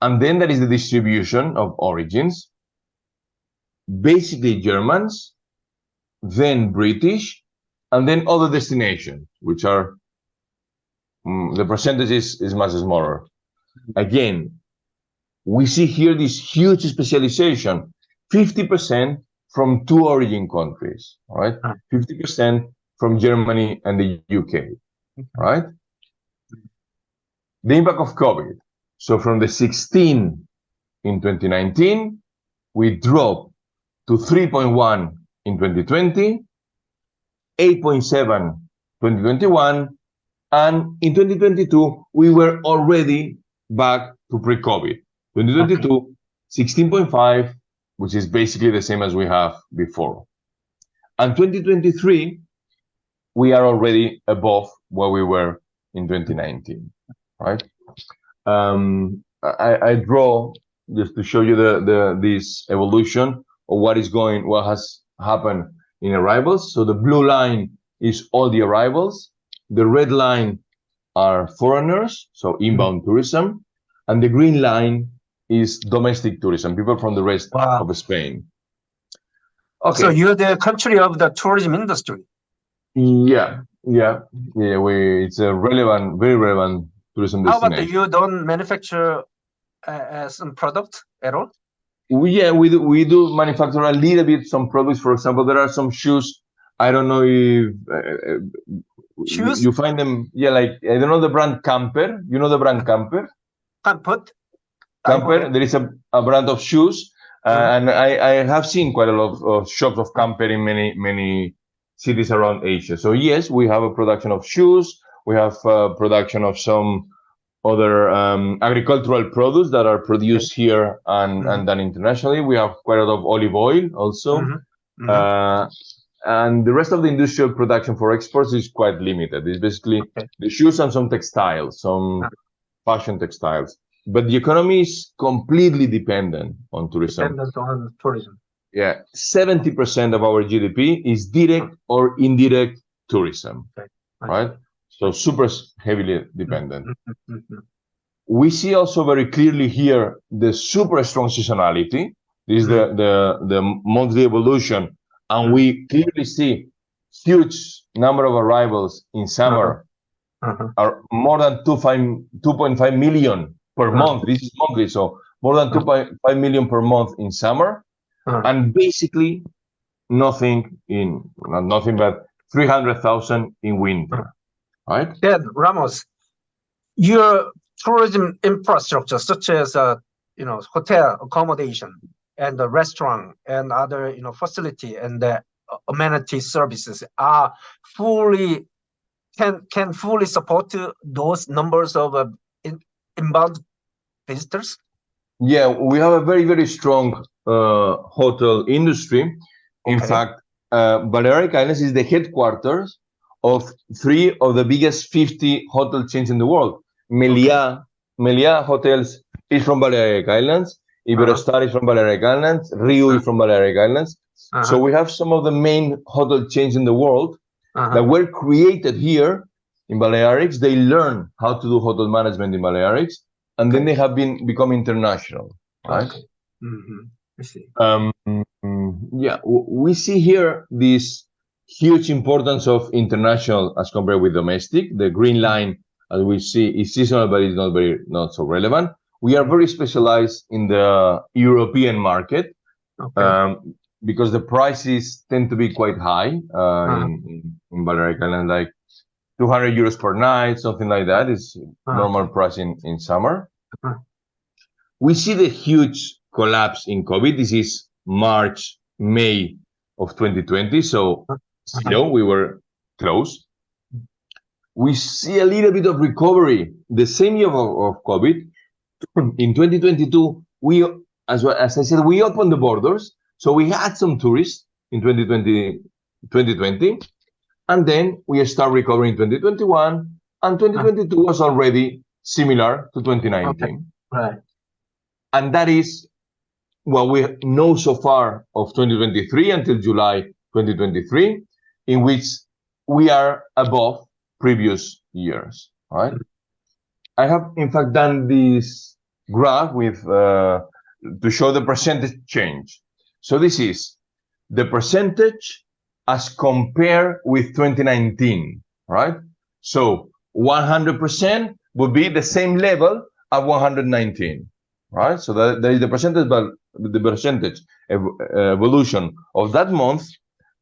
A: And then there is the distribution of origins. Basically Germans, then British, and then other destinations, which are, the percentage is much smaller. Again, we see here this huge specialization, 50% from two origin countries, all right? 50% from Germany and the UK, right? The impact of COVID. So from the 16 in 2019, we dropped to 3.1 in 2020, 8.7 2021, and in 2022, we were already back to pre-COVID. 2022, 16.5, which is basically the same as we have before. And 2023, we are already above where we were in 2019, right? I draw just to show you this evolution of what has happened in arrivals. So the blue line is all the arrivals. The red line are foreigners, so inbound tourism, and the green line is domestic tourism, people from the rest of Spain.
B: Okay. So you're the country of the tourism industry.
A: Yeah. It's a relevant, very relevant tourism destination.
B: How about you don't manufacture some product at all?
A: We do manufacture a little bit some products. For example, there are some shoes. I don't know if
B: shoes
A: you find them. Yeah, like I don't know the brand Camper. You know the brand Camper?
B: Camper.
A: There is a brand of shoes, and I have seen quite a lot of shops of Camper in many cities around Asia. So yes, we have a production of shoes. We have production of some other agricultural products that are produced here and done internationally. We have quite a lot of olive oil also. And the rest of the industrial production for exports is quite limited. It's basically the shoes and some textiles, some fashion textiles. But the economy is completely dependent on tourism. Yeah, 70% of our GDP is direct or indirect tourism, right? So super heavily dependent. We see also very clearly here the super strong seasonality. This is the monthly evolution, and we clearly see huge number of arrivals in summer are more than 2.5 million per month. This is monthly, so more than 2.5 million per month in summer, and basically nothing but 300,000 in winter. Right?
B: Then Ramos, your tourism infrastructure, such as hotel accommodation and the restaurant and other facility and the amenity services are can fully support those numbers of inbound visitors.
A: Yeah, we have a very strong hotel industry. In fact, Balearic Islands is the headquarters of 3 of the biggest 50 hotel chains in the world. Meliá Hotels is from Balearic Islands. Iberostar is from Balearic Islands. Riu is from Balearic Islands. So we have some of the main hotel chains in the world that were created here in Balearics. They learn how to do hotel management in Balearics, and then they have become international, right?
B: I see.
A: Yeah, we see here this huge importance of international as compared with domestic. The green line, as we see, is seasonal, but it's not so relevant. We are very specialized in the European market because the prices tend to be quite high in Balearic Island, like 200 euros per night, something like that is normal price in summer. We see the huge collapse in COVID. This is March, May of 2020. So, we were close. We see a little bit of recovery the same year of COVID. In 2022, as I said, we opened the borders. So we had some tourists in 2020, and then we start recovering in 2021, and 2022 was already similar to 2019.
B: Right.
A: And that is what we know so far of 2023 until July 2023, in which we are above previous years, right? I have, in fact, done this graph with to show the percentage change. So this is the percentage as compared with 2019, right? So 100% would be the same level at 119, right? So that is the percentage, but the percentage evolution of that month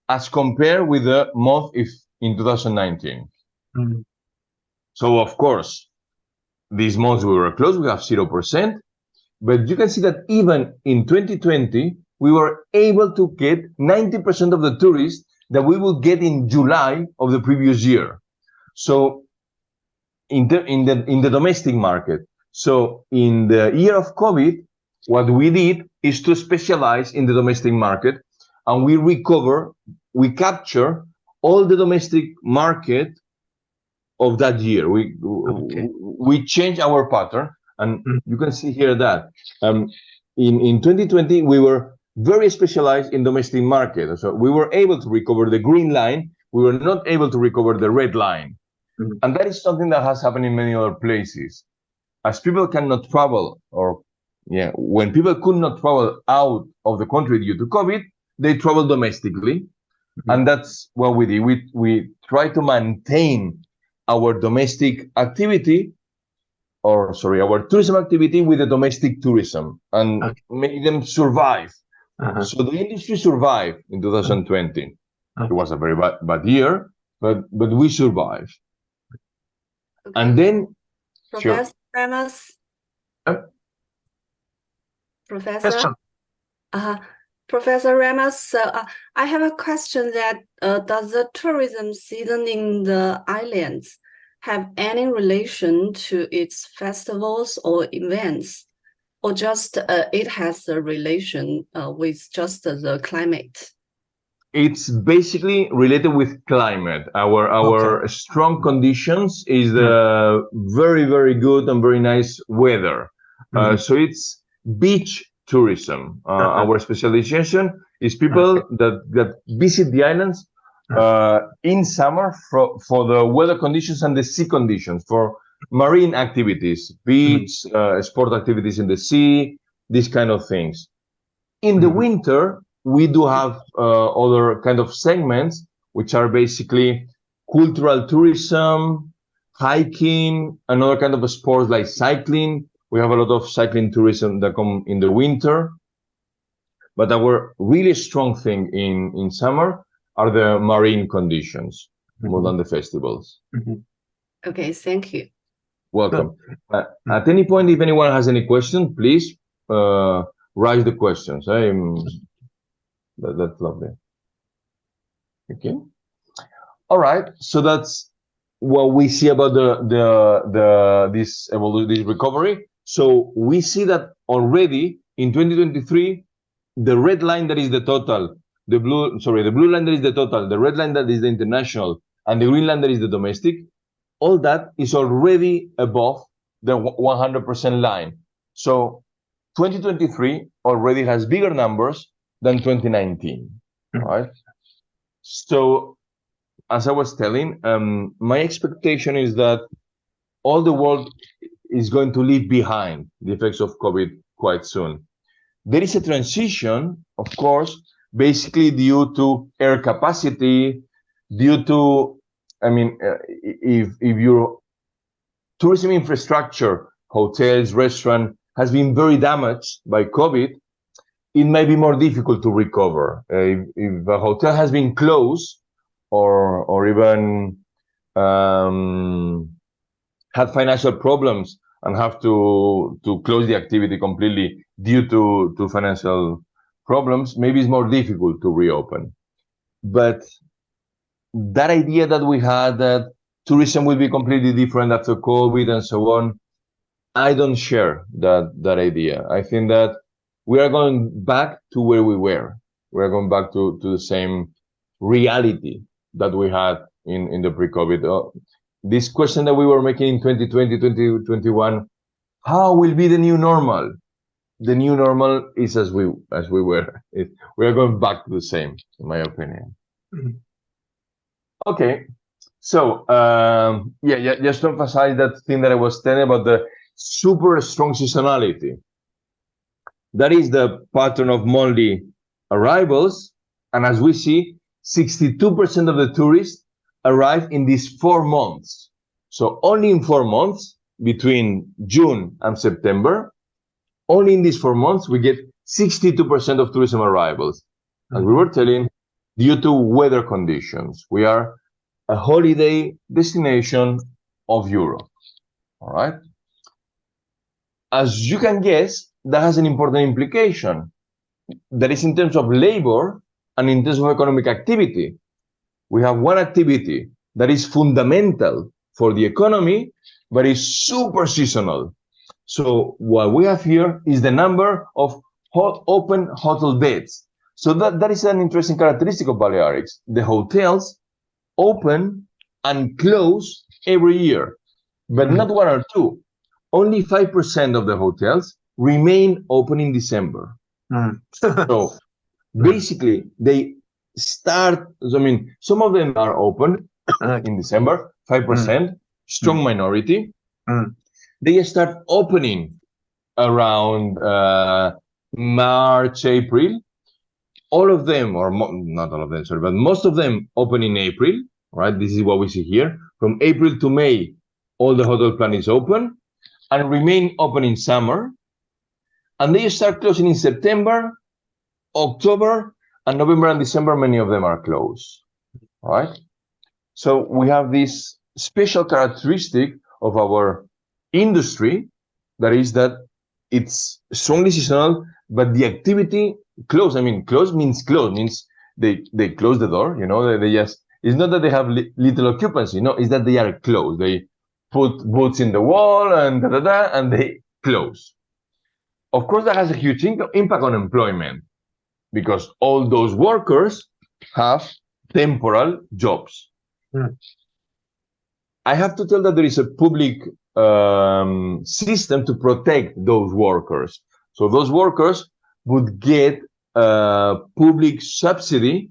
A: as compared with the month if in 2019.
B: Mm.
A: So of course, these months we were closed, we have 0%, but you can see that even in 2020, we were able to get 90% of the tourists that we would get in July of the previous year. So in the domestic market. So in the year of COVID, what we did is to specialize in the domestic market, and we capture all the domestic market of that year. We change our pattern, and you can see here that in 2020 we were very specialized in domestic market. So we were able to recover the green line. We were not able to recover the red line. And that is something that has happened in many other places. As people cannot travel, when people could not travel out of the country due to COVID, they travel domestically. And that's what we did. We try to maintain our domestic activity, our tourism activity with the domestic tourism and make them survive. So the industry survived in 2020. It was a very bad year, but we survived.
C: Okay.
A: And then,
C: Professor Ramos. Professor. Professor Ramos, I have a question that does the tourism season in the islands have any relation to its festivals or events, or just it has a relation with just the climate?
A: It's basically related with climate. Our strong conditions is the very, very good and very nice weather. So it's beach tourism. Our specialization is people that visit the islands in summer for the weather conditions and the sea conditions, for marine activities, beach, sport activities in the sea, these kind of things. In the winter, we do have other kind of segments, which are basically cultural tourism, hiking, another kind of sports like cycling. We have a lot of cycling tourism that come in the winter. But our really strong thing in summer are the marine conditions more than the festivals.
C: Okay, thank you.
A: Welcome. At any point, if anyone has any question, please raise the questions. That's lovely. Okay. All right. So that's what we see about this recovery. So we see that already in 2023, the red line that is the total, the blue line that is the total, the red line that is the international, and the green line that is the domestic, all that is already above the 100% line. So 2023 already has bigger numbers than 2019, right? So as I was telling, my expectation is that all the world is going to leave behind the effects of COVID quite soon. There is a transition, of course, basically due to air capacity, due to, if your tourism infrastructure, hotels, restaurant, has been very damaged by COVID, it may be more difficult to recover. If a hotel has been closed or even had financial problems and have to close the activity completely due to financial problems, maybe it's more difficult to reopen. But that idea that we had that tourism will be completely different after COVID and so on, I don't share that idea. I think that we are going back to where we were. We are going back to the same reality that we had in the pre-COVID. This question that we were making in 2020, 2021, how will be the new normal? The new normal is as we were. We are going back to the same, in my opinion. Okay, so just to emphasize that thing that I was telling about the super strong seasonality. That is the pattern of monthly arrivals, and as we see, 62% of the tourists arrive in these 4 months. So only in 4 months, between June and September, only in these 4 months, we get 62% of tourism arrivals. As we were telling, due to weather conditions, we are a holiday destination of Europe. All right. As you can guess, that has an important implication. That is in terms of labor and in terms of economic activity. We have one activity that is fundamental for the economy, but is super seasonal. So what we have here is the number of open hotel beds. So that is an interesting characteristic of Balearics. The hotels open and close every year, but not one or two. Only 5% of the hotels remain open in December. So basically, they start, I mean, some of them are open in December, 5%, strong minority. They start opening around March, April. All of them, or not all of them, sorry, but most of them open in April, right? This is what we see here. From April to May, all the hotel plan is open and remain open in summer. And they start closing in September, October, and November and December, many of them are closed, right? So we have this special characteristic of our industry, that is that it's strongly seasonal, but the activity close. I mean, close means they close the door, you know, they just, it's not that they have little occupancy, no, it's that they are closed. They put boots in the wall and and they close. Of course, that has a huge impact on employment, because all those workers have temporal jobs. I have to tell that there is a public system to protect those workers. So those workers would get public subsidy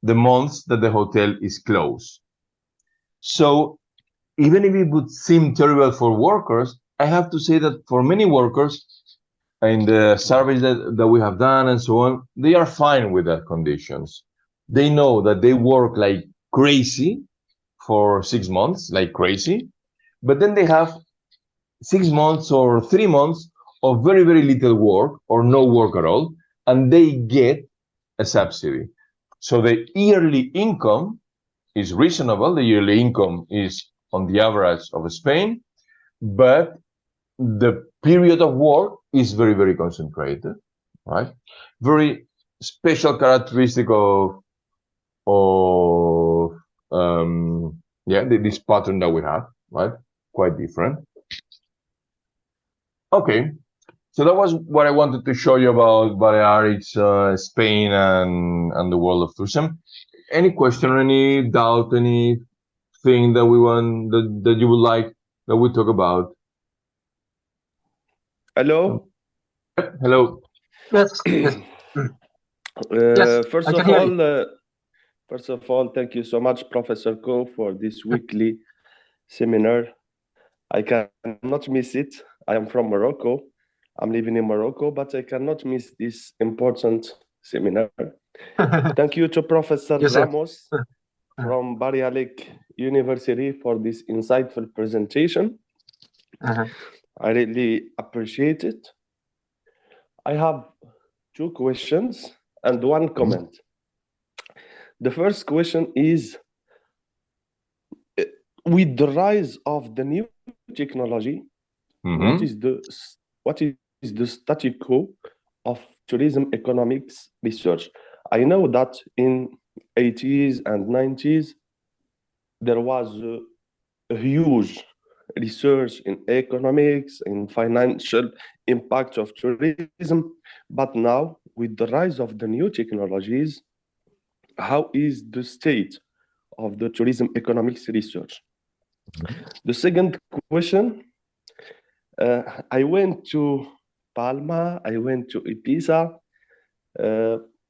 A: the months that the hotel is closed. So even if it would seem terrible for workers, I have to say that for many workers, in the surveys that we have done and so on, they are fine with that conditions. They know that they work like crazy for 6 months, like crazy, but then they have 6 months or 3 months of very, very little work or no work at all, and they get a subsidy. So the yearly income is reasonable. The yearly income is on the average of Spain, but the period of work is very, very concentrated, right? Very special characteristic of this pattern that we have, right? Quite different. Okay, so that was what I wanted to show you about Balearics, Spain, and the world of tourism. Any question, any doubt, anything that we want that you would like that we talk about?
D: Hello.
A: Hello.
B: Yes. Yes.
D: First of all, thank you so much, Professor Ko, for this weekly seminar. I cannot miss it. I am from Morocco. I'm living in Morocco, but I cannot miss this important seminar. Thank you to Professor Ramos from Balearic University for this insightful presentation. I really appreciate it. I have 2 questions and 1 comment. The first question is, with the rise of the new technology, what is the status quo of tourism economics research? I know that in 80s and 90s, there was a huge research in economics, in financial impact of tourism, but now with the rise of the new technologies, how is the state of the tourism economics research? The second question, I went to Palma, I went to Ibiza,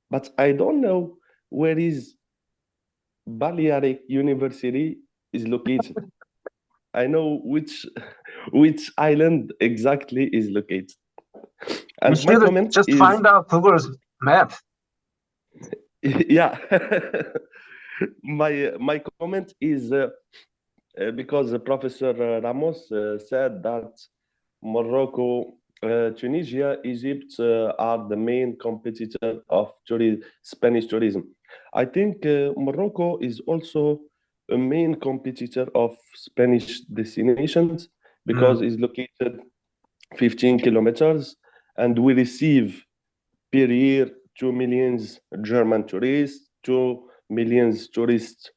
D: but I don't know where is Balearic University is located. I know which island exactly is located. And my comment
B: just
D: is,
B: find out Google's map.
D: Yeah. my comment is because Professor Ramos said that Morocco, Tunisia, Egypt are the main competitor of Spanish tourism. I think Morocco is also a main competitor of Spanish destinations because it's located 15 kilometers, and we receive per year 2 million German tourists, 2 million tourists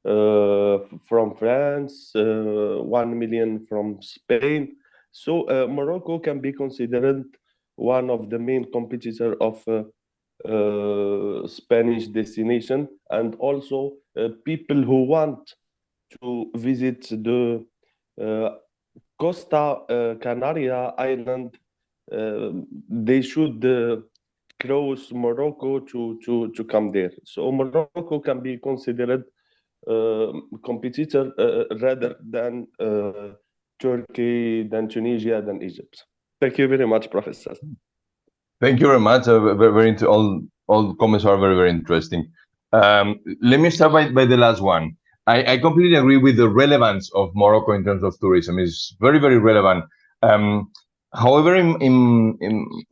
D: from France, 1 million from Spain. So Morocco can be considered one of the main competitors of Spanish destination, and also people who want to visit the Costa Canaria island, they should cross Morocco to come there. So Morocco can be considered competitor rather than Turkey, than Tunisia, than Egypt. Thank you very much, Professor.
A: Thank you very much. All comments are very, very interesting. Let me start by the last one. I completely agree with the relevance of Morocco in terms of tourism. It's very, very relevant. However,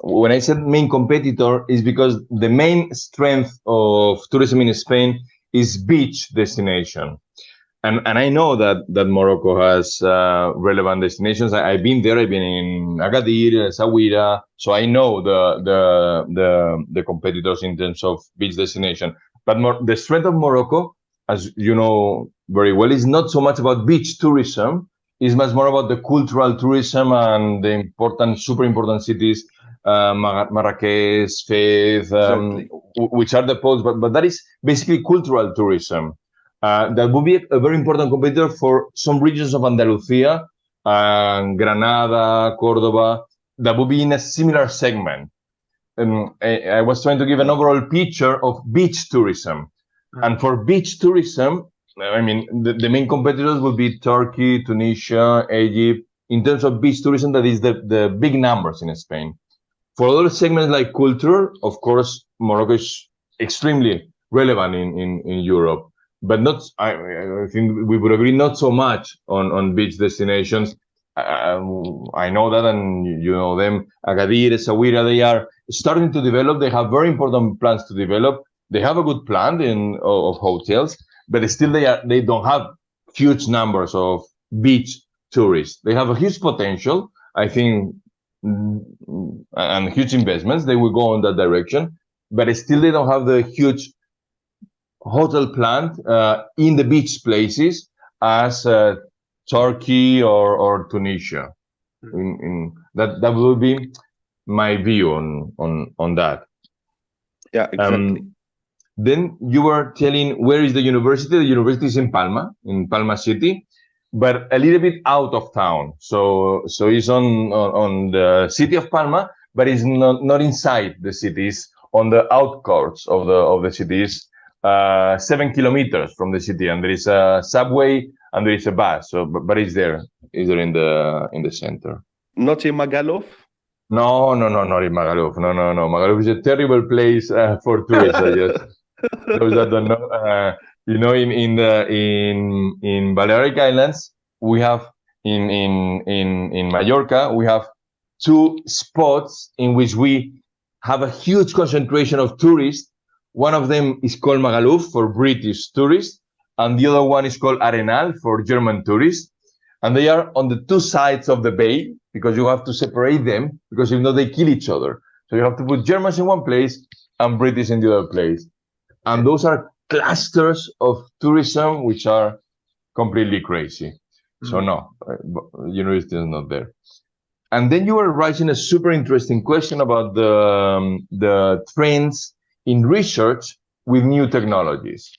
A: when I said main competitor, is because the main strength of tourism in Spain is beach destination. And I know that Morocco has relevant destinations. I've been there. I've been in Agadir, Essaouira, so I know the competitors in terms of beach destination. But the strength of Morocco, as you know very well, is not so much about beach tourism. It's much more about the cultural tourism and the super important cities, Marrakech, Fez,
D: Exactly.
A: which are the poles. But that is basically cultural tourism. That would be a very important competitor for some regions of Andalusia, Granada, Cordoba, that would be in a similar segment. I was trying to give an overall picture of beach tourism. And for beach tourism, I mean, the main competitors would be Turkey, Tunisia, Egypt. In terms of beach tourism, that is the big numbers in Spain. For other segments like culture, of course, Morocco is extremely relevant in Europe. But not, I think we would agree, not so much on beach destinations. I know that, and you know them. Agadir, Essaouira, they are starting to develop. They have very important plans to develop. They have a good plan of hotels, but still they don't have huge numbers of beach tourists. They have a huge potential, I think, and huge investments. They will go in that direction, but still they don't have the huge hotel plant in the beach places as Turkey or Tunisia. That would be my view on that.
D: Yeah, exactly.
A: Then you were telling where is the university? The university is in Palma City, but a little bit out of town. So it's on the city of Palma, but it's not inside the cities, on the outskirts of the cities. 7 kilometers from the city, and there is a subway and there is a bus. So, but it's there in the center.
D: Not in Magaluf?
A: No, not in Magaluf. No. Magaluf is a terrible place for tourists. I guess those that don't know. You know, in Balearic Islands, we have in Mallorca, we have 2 spots in which we have a huge concentration of tourists. One of them is called Magaluf for British tourists, and the other one is called Arenal for German tourists. And they are on the 2 sides of the bay, because you have to separate them, because if not, they kill each other. So you have to put Germans in one place and British in the other place. And those are clusters of tourism which are completely crazy. So no, university is not there. And then you were raising a super interesting question about the trends in research with new technologies.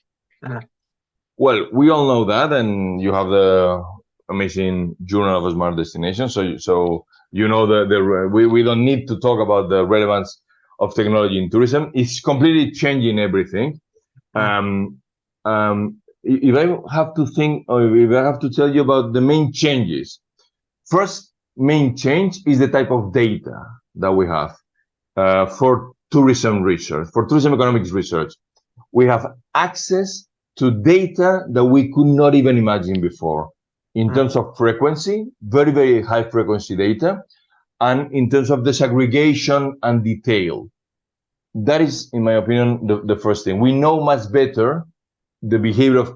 A: Well, we all know that, and you have the amazing Journal of Smart Destinations. So you know we don't need to talk about the relevance of technology in tourism. It's completely changing everything. If I have to think, or if I have to tell you about the main changes, first main change is the type of data that we have for tourism research, for tourism economics research. We have access to data that we could not even imagine before in terms of frequency, very, very high frequency data, and in terms of disaggregation and detail. That is, in my opinion, the first thing. We know much better the behavior of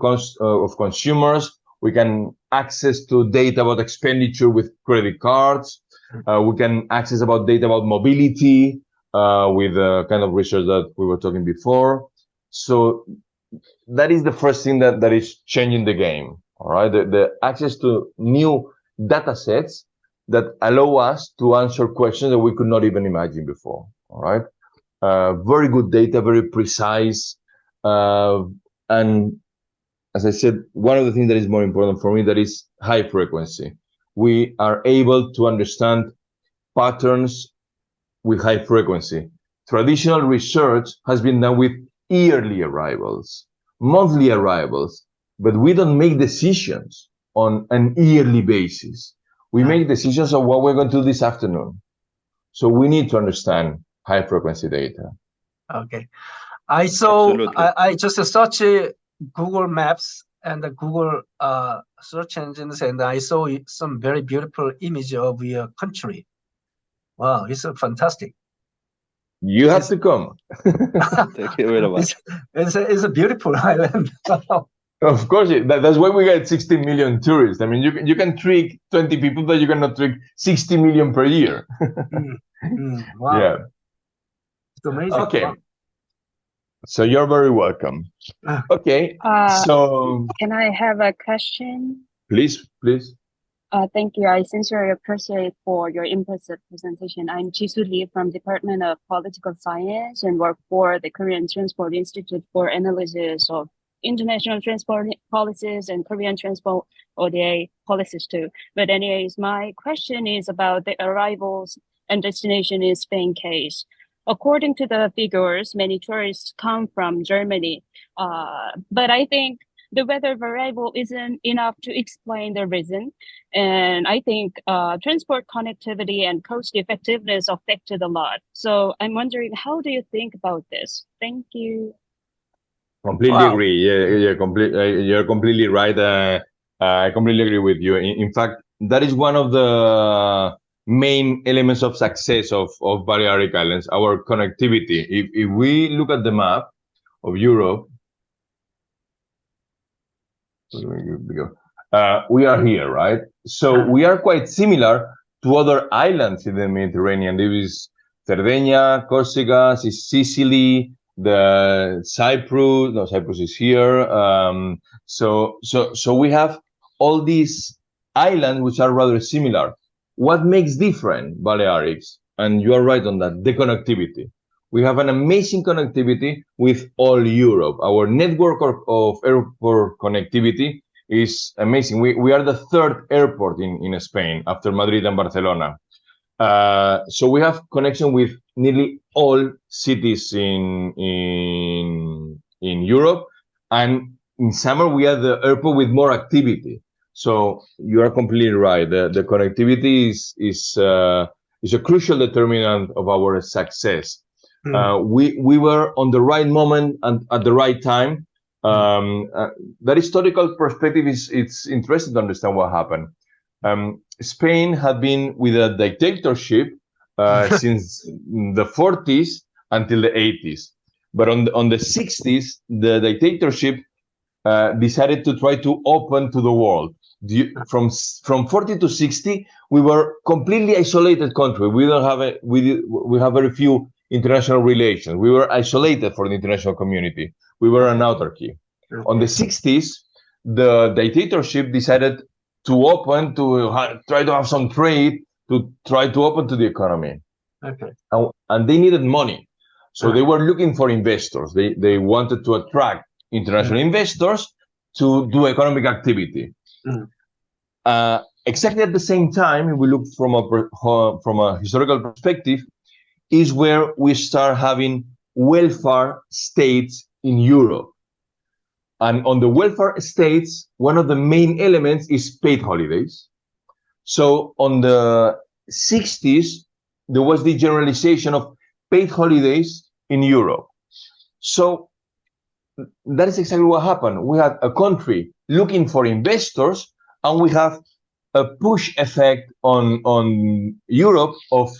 A: consumers. We can access to data about expenditure with credit cards. We can access about data about mobility with the kind of research that we were talking before. So that is the first thing that is changing the game. All right, the access to new data sets that allow us to answer questions that we could not even imagine before. All right, very good data, very precise, and as I said, one of the things that is more important for me, that is high frequency. We are able to understand patterns with high frequency. Traditional research has been done with yearly arrivals, monthly arrivals, but we don't make decisions on an yearly basis. We make decisions on what we're going to do this afternoon. So we need to understand high frequency data.
B: Okay. I saw, I just searched Google Maps and the Google search engines, and I saw some very beautiful image of your country. Wow, it's fantastic.
A: You have to come.
D: Thank you very much.
B: It's a beautiful island.
A: Of course, that's why we get 60 million tourists. I mean, you can trick 20 people, but you cannot trick 60 million per year.
B: Wow.
A: Yeah.
B: It's amazing.
A: Okay.
B: Wow.
A: So you're very welcome. Okay. So
E: can I have a question?
A: Please.
E: Thank you. I sincerely appreciate for your impressive presentation. I'm Jisoo Lee from Department of Political Science and work for the Korean Transport Institute for analysis of international transport policies and Korean transport ODA policies too. But anyways, my question is about the arrivals and destination in Spain case. According to the figures, many tourists come from Germany, but I think the weather variable isn't enough to explain the reason. And I think transport connectivity and cost effectiveness affected a lot. So I'm wondering, how do you think about this? Thank you.
A: Completely agree. Yeah, you're completely right. I completely agree with you. In fact, that is one of the main elements of success of Balearic Islands, our connectivity. If we look at the map of Europe, we are here, right? So we are quite similar to other islands in the Mediterranean. There is Sardinia, Corsica, Sicily, the Cyprus. No, Cyprus is here. So we have all these islands which are rather similar. What makes different Balearics? And you are right on that, the connectivity. We have an amazing connectivity with all Europe. Our network of airport connectivity is amazing. We are the third airport in Spain after Madrid and Barcelona. So we have connection with nearly all cities in Europe. And in summer, we are the airport with more activity. So you are completely right. The connectivity is a crucial determinant of our success. We were on the right moment and at the right time. That historical perspective it's interesting to understand what happened. Spain had been with a dictatorship since the 40s until the 80s, but on the 60s, the dictatorship decided to try to open to the world. From 40 to 60, we were completely isolated country. We have very few international relations. We were isolated from the international community. We were an autarky. On the 60s, the dictatorship decided to open, to try to have some trade, to try to open to the economy.
B: Okay.
A: And they needed money. So they were looking for investors. They wanted to attract international investors to do economic activity. Exactly at the same time, if we look from a historical perspective, is where we start having welfare states in Europe. And on the welfare states, one of the main elements is paid holidays. So on the 60s, there was the generalization of paid holidays in Europe. So that is exactly what happened. We had a country looking for investors, and we have a push effect on Europe of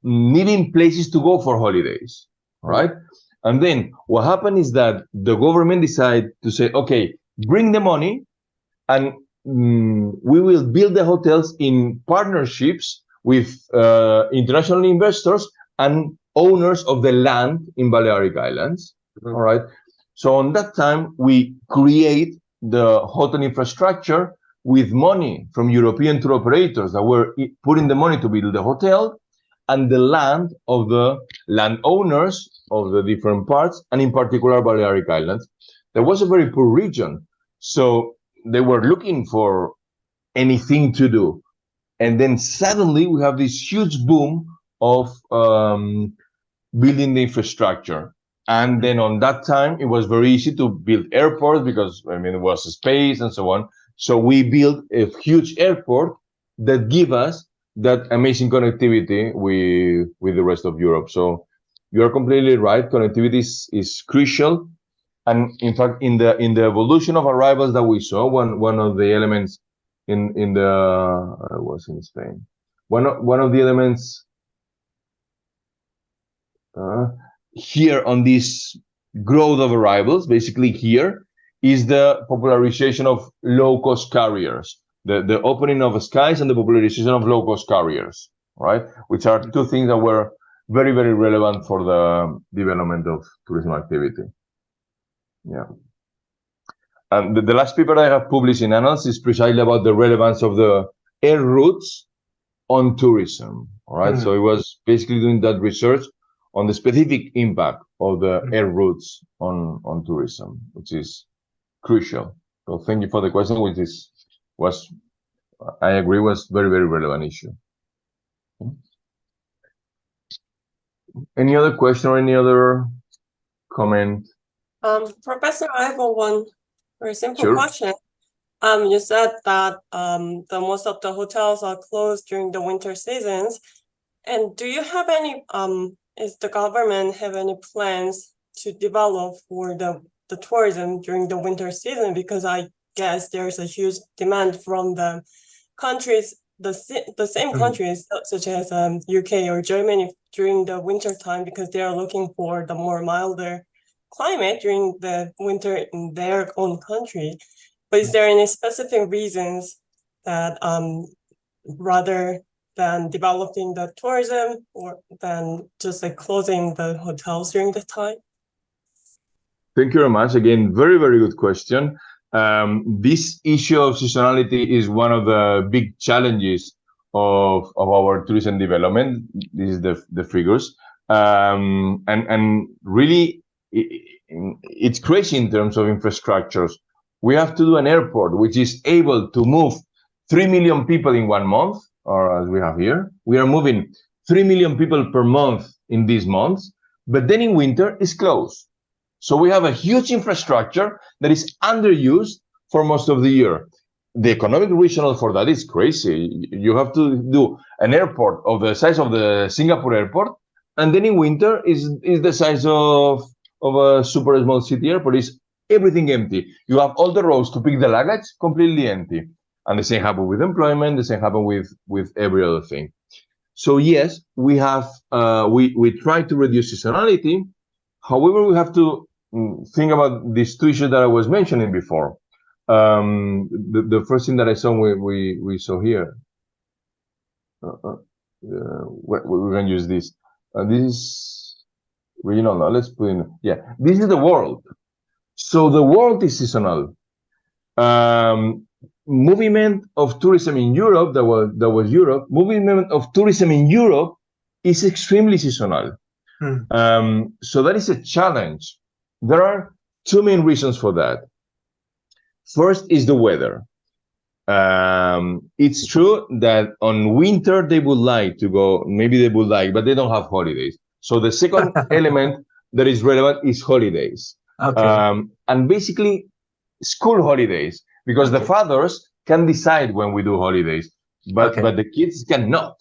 A: needing places to go for holidays, right? And then what happened is that the government decided to say, okay, bring the money and we will build the hotels in partnerships with international investors and owners of the land in Balearic Islands. All right. So on that time, we create the hotel infrastructure with money from European tour operators that were putting the money to build the hotel, and the land of the landowners of the different parts, and in particular Balearic Islands. There was a very poor region, so they were looking for anything to do. And then suddenly we have this huge boom of building the infrastructure. And then on that time, it was very easy to build airports because, I mean, it was space and so on. So we built a huge airport that give us that amazing connectivity with the rest of Europe. So you're completely right. Connectivity is crucial. And in fact, in the evolution of arrivals that we saw, one of the elements in the I was in Spain. One of the elements here on this growth of arrivals, basically here, is the popularization of low-cost carriers, the opening of skies and the popularization of low-cost carriers, right? Which are two things that were very, very relevant for the development of tourism activity. Yeah. And the last paper I have published in Annals is precisely about the relevance of the air routes on tourism, all right? So it was basically doing that research on the specific impact of the air routes on tourism, which is crucial. So thank you for the question, which was I agree was very, very relevant issue. Any other question or any other comment?
F: Professor, I have one very simple question. You said that the most of the hotels are closed during the winter seasons. And do you have any is the government have any plans to develop for the tourism during the winter season? Because I guess there's a huge demand from the countries, the same countries such as UK or Germany during the winter time, because they are looking for the more milder climate during the winter in their own country. But is there any specific reasons that rather than developing the tourism or than just like closing the hotels during the time?
A: Thank you very much. Again, very, very good question. This issue of seasonality is one of the big challenges of our tourism development. This is the figures. And really, it's crazy in terms of infrastructures. We have to do an airport which is able to move 3 million people in 1 month, or as we have here. We are moving 3 million people per month in these months, but then in winter it's closed. So we have a huge infrastructure that is underused for most of the year. The economic rationale for that is crazy. You have to do an airport of the size of the Singapore airport, and then in winter is the size of a super small city airport. Is everything empty. You have all the rows to pick the luggage completely empty. And the same happen with employment, the same happen with every other thing. So yes, we have we try to reduce seasonality. However, we have to think about these two issues that I was mentioning before. The first thing that I saw we saw here. We're going to use this. This is regional. Now let's put in. Yeah, this is the world. So the world is seasonal. Movement of tourism in Europe, that was Europe. Movement of tourism in Europe is extremely seasonal. So that is a challenge. There are two main reasons for that. First is the weather. It's true that on winter they would like to go, maybe they would like, but they don't have holidays. So the second element that is relevant is holidays. Okay. And basically school holidays, because the fathers can decide when we do holidays, but the kids cannot.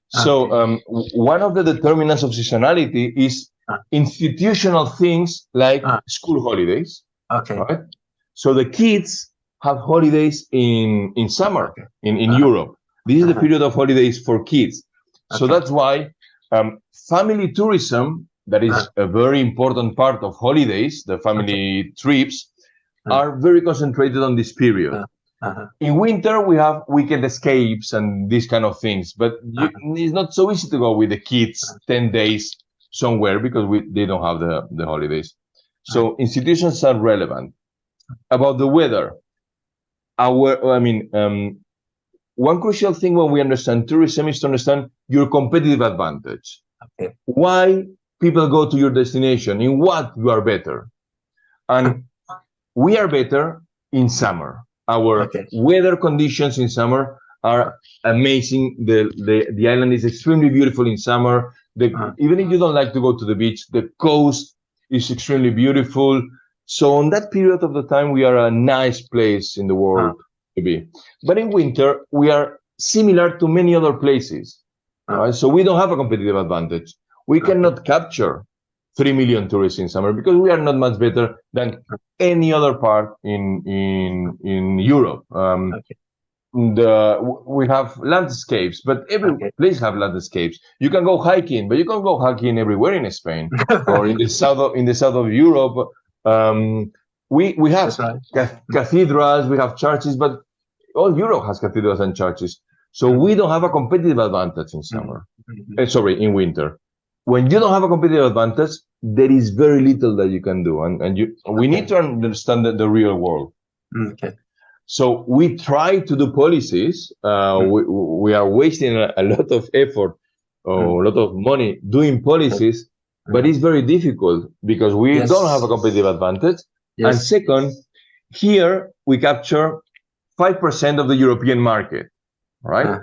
A: So one of the determinants of seasonality is institutional things like school holidays. Okay. Right? So the kids have holidays in summer in Europe. This is the period of holidays for kids. So that's why family tourism that is a very important part of holidays, the family trips, are very concentrated on this period. In winter, we have weekend escapes and these kind of things, but it's not so easy to go with the kids 10 days somewhere because they don't have the holidays. So institutions are relevant. About the weather, one crucial thing when we understand tourism is to understand your competitive advantage. Why people go to your destination, in what you are better. And we are better in summer. Our weather conditions in summer are amazing. The island is extremely beautiful in summer. Even if you don't like to go to the beach, the coast is extremely beautiful. So on that period of the time, we are a nice place in the world to be. But in winter, we are similar to many other places. Right? So we don't have a competitive advantage. We cannot capture 3 million tourists in summer because we are not much better than any other part in Europe. We have landscapes, but every place have landscapes. You can go hiking, but you can go hiking everywhere in Spain or in the south of Europe. We have cathedrals, we have churches, but all Europe has cathedrals and churches. So we don't have a competitive advantage in summer. In winter. When you don't have a competitive advantage, there is very little that you can do, we need to understand the real world. So we try to do policies. We are wasting a lot of effort, a lot of money doing policies, but it's very difficult because we don't have a competitive advantage. And second, here we capture 5% of the European market, right?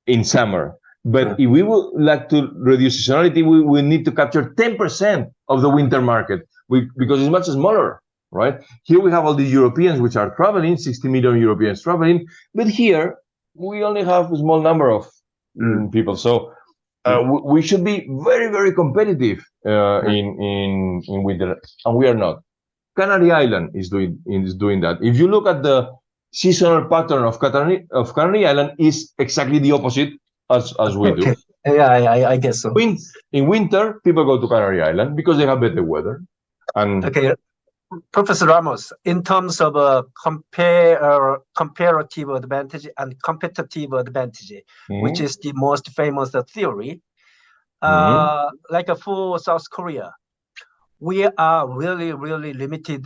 A: In summer. But if we would like to reduce seasonality, we will need to capture 10% of the winter market because it's much smaller, right? Here we have all the Europeans which are traveling, 60 million Europeans traveling, but here we only have a small number of people. So we should be very, very competitive in winter, and we are not. Canary Island is doing that. If you look at the seasonal pattern of Canary Island, is exactly the opposite as we do.
B: I guess so.
A: In winter, people go to Canary Island because they have better weather. And
B: Professor Ramos, in terms of comparative advantage and competitive advantage, which is the most famous theory, like for South Korea, we are really, really limited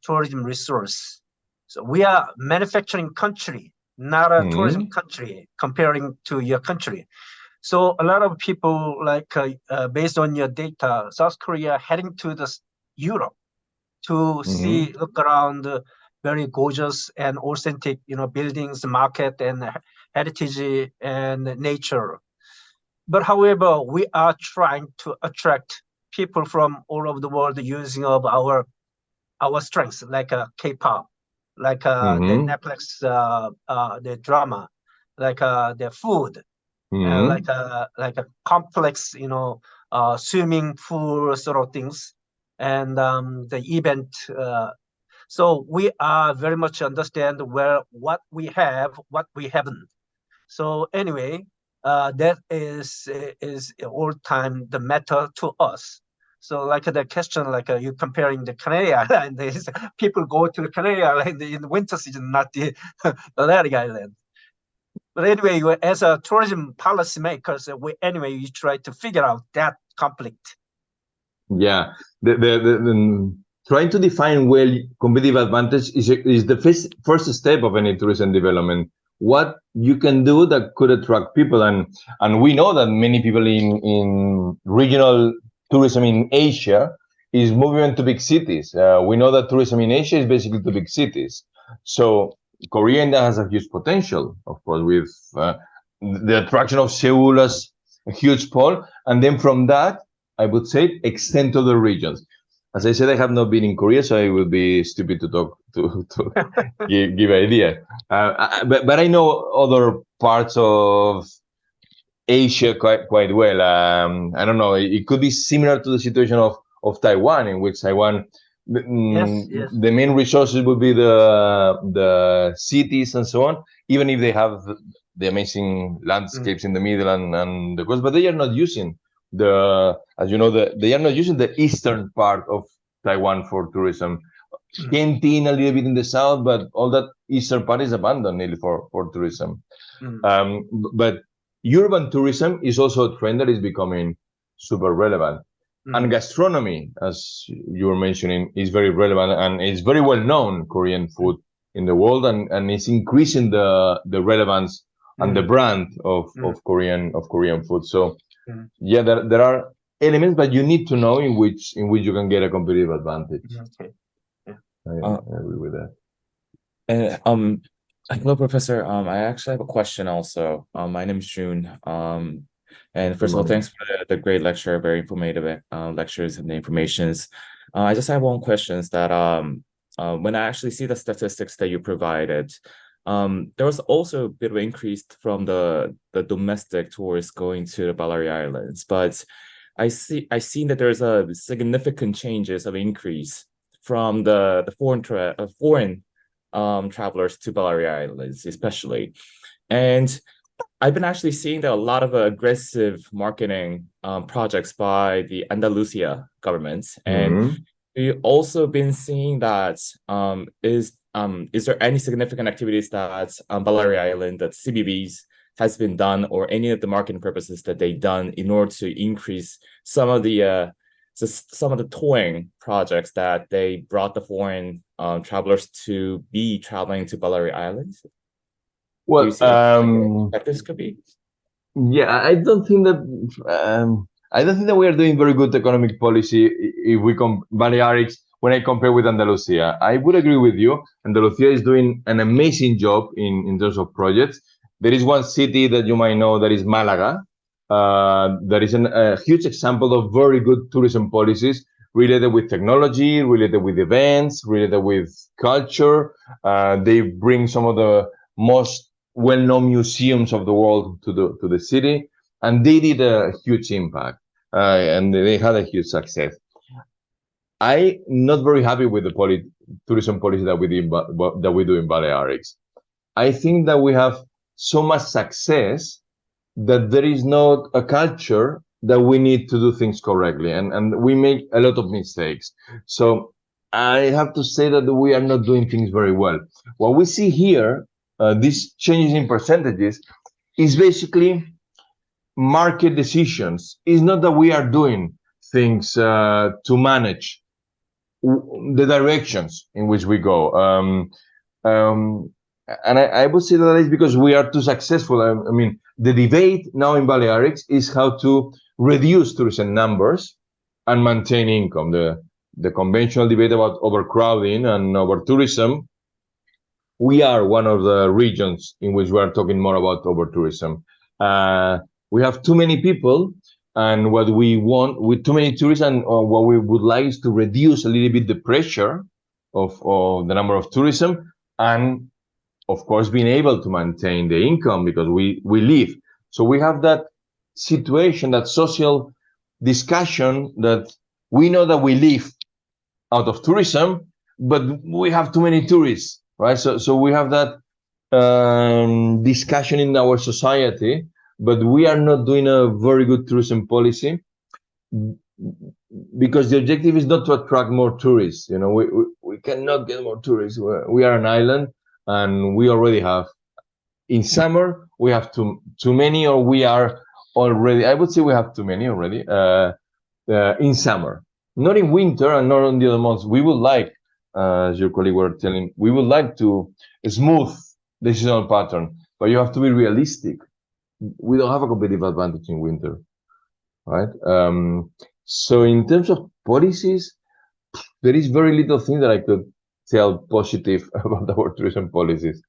B: tourism resource. So we are manufacturing country, not a tourism country, comparing to your country. So a lot of people, based on your data, South Korea heading to Europe to look around very gorgeous and authentic, buildings, market, and heritage and nature. But however, we are trying to attract people from all over the world using of our strengths, like K-pop, like the Netflix, the drama, like the food, like a complex, swimming pool sort of things, and the event. So we are very much understand what we have, what we haven't. So anyway, that is all time the matter to us. So like the question, like you comparing the Canary Island, people go to the Canary Island in the winter season, not the Balearic Island. But anyway, as a tourism policymakers, we try to figure out that conflict.
A: Yeah, the trying to define well competitive advantage is the first step of any tourism development. What you can do that could attract people, and we know that many people in regional tourism in Asia is moving to big cities. We know that tourism in Asia is basically to big cities. So Korea has a huge potential, of course, with the attraction of Seoul as a huge pole. And then from that, I would say, extend to the regions. As I said, I have not been in Korea, so I will be stupid to talk to give idea. But I know other parts of Asia quite well. I don't know. It could be similar to the situation of Taiwan, in which Taiwan, the main resources would be the cities and so on, even if they have the amazing landscapes in the middle and the coast, but they are not using as you know, they are not using the eastern part of Taiwan for tourism. Kentin a little bit in the south, but all that eastern part is abandoned nearly for tourism. But urban tourism is also a trend that is becoming super relevant. And gastronomy, as you were mentioning, is very relevant and is very well known Korean food in the world, and it's increasing the relevance and the brand of Korean food. So yeah, there are elements, but you need to know in which you can get a competitive advantage.
B: Okay.
A: I agree with that.
G: And hello, Professor. I actually have a question also. My name is June. And first of all, thanks for the great lecture, very informative lectures and the informations. I just have one question is that when I actually see the statistics that you provided, there was also a bit of increase from the domestic tourists going to the Balearic Islands, but I seen that there's a significant changes of increase from the foreign travelers to Balearic Islands, especially. And I've been actually seeing that a lot of aggressive marketing projects by the Andalusia government. And we've also been seeing that is there any significant activities that Balearic Island, that CBVs has been done, or any of the marketing purposes that they've done in order to increase some of the touring projects that they brought the foreign travelers to be traveling to Balearic Islands?
A: Well,
G: that this could be.
A: Yeah, I don't think that we are doing very good economic policy if we Balearics when I compare with Andalusia. I would agree with you. Andalusia is doing an amazing job in terms of projects. There is one city that you might know that is Malaga. That is a huge example of very good tourism policies related with technology, related with events, related with culture. They bring some of the most well-known museums of the world to the city, and they did a huge impact, and they had a huge success. I'm not very happy with the tourism policy that we do in Balearics. I think that we have so much success that there is not a culture that we need to do things correctly, and we make a lot of mistakes. So I have to say that we are not doing things very well. What we see here, these changes in percentages, is basically market decisions. It's not that we are doing things to manage the directions in which we go. And I would say that is because we are too successful. I mean, the debate now in Balearics is how to reduce tourism numbers and maintain income. The conventional debate about overcrowding and over-tourism, we are one of the regions in which we are talking more about over-tourism. We have too many people, and what we want with too many tourists, and what we would like is to reduce a little bit the pressure of the number of tourism, and of course being able to maintain the income because we live. So we have that situation, that social discussion, that we know that we live out of tourism, but we have too many tourists, right? So we have that discussion in our society, but we are not doing a very good tourism policy because the objective is not to attract more tourists. You know, we cannot get more tourists. We are an island, and we already have. In summer, we have too many, or we are already. I would say we have too many already. In summer, not in winter, and not on the other months. We would like, as your colleague were telling, we would like to smooth the seasonal pattern, but you have to be realistic. We don't have a competitive advantage in winter, right? So in terms of policies, there is very little thing that I could tell positive about our tourism policies.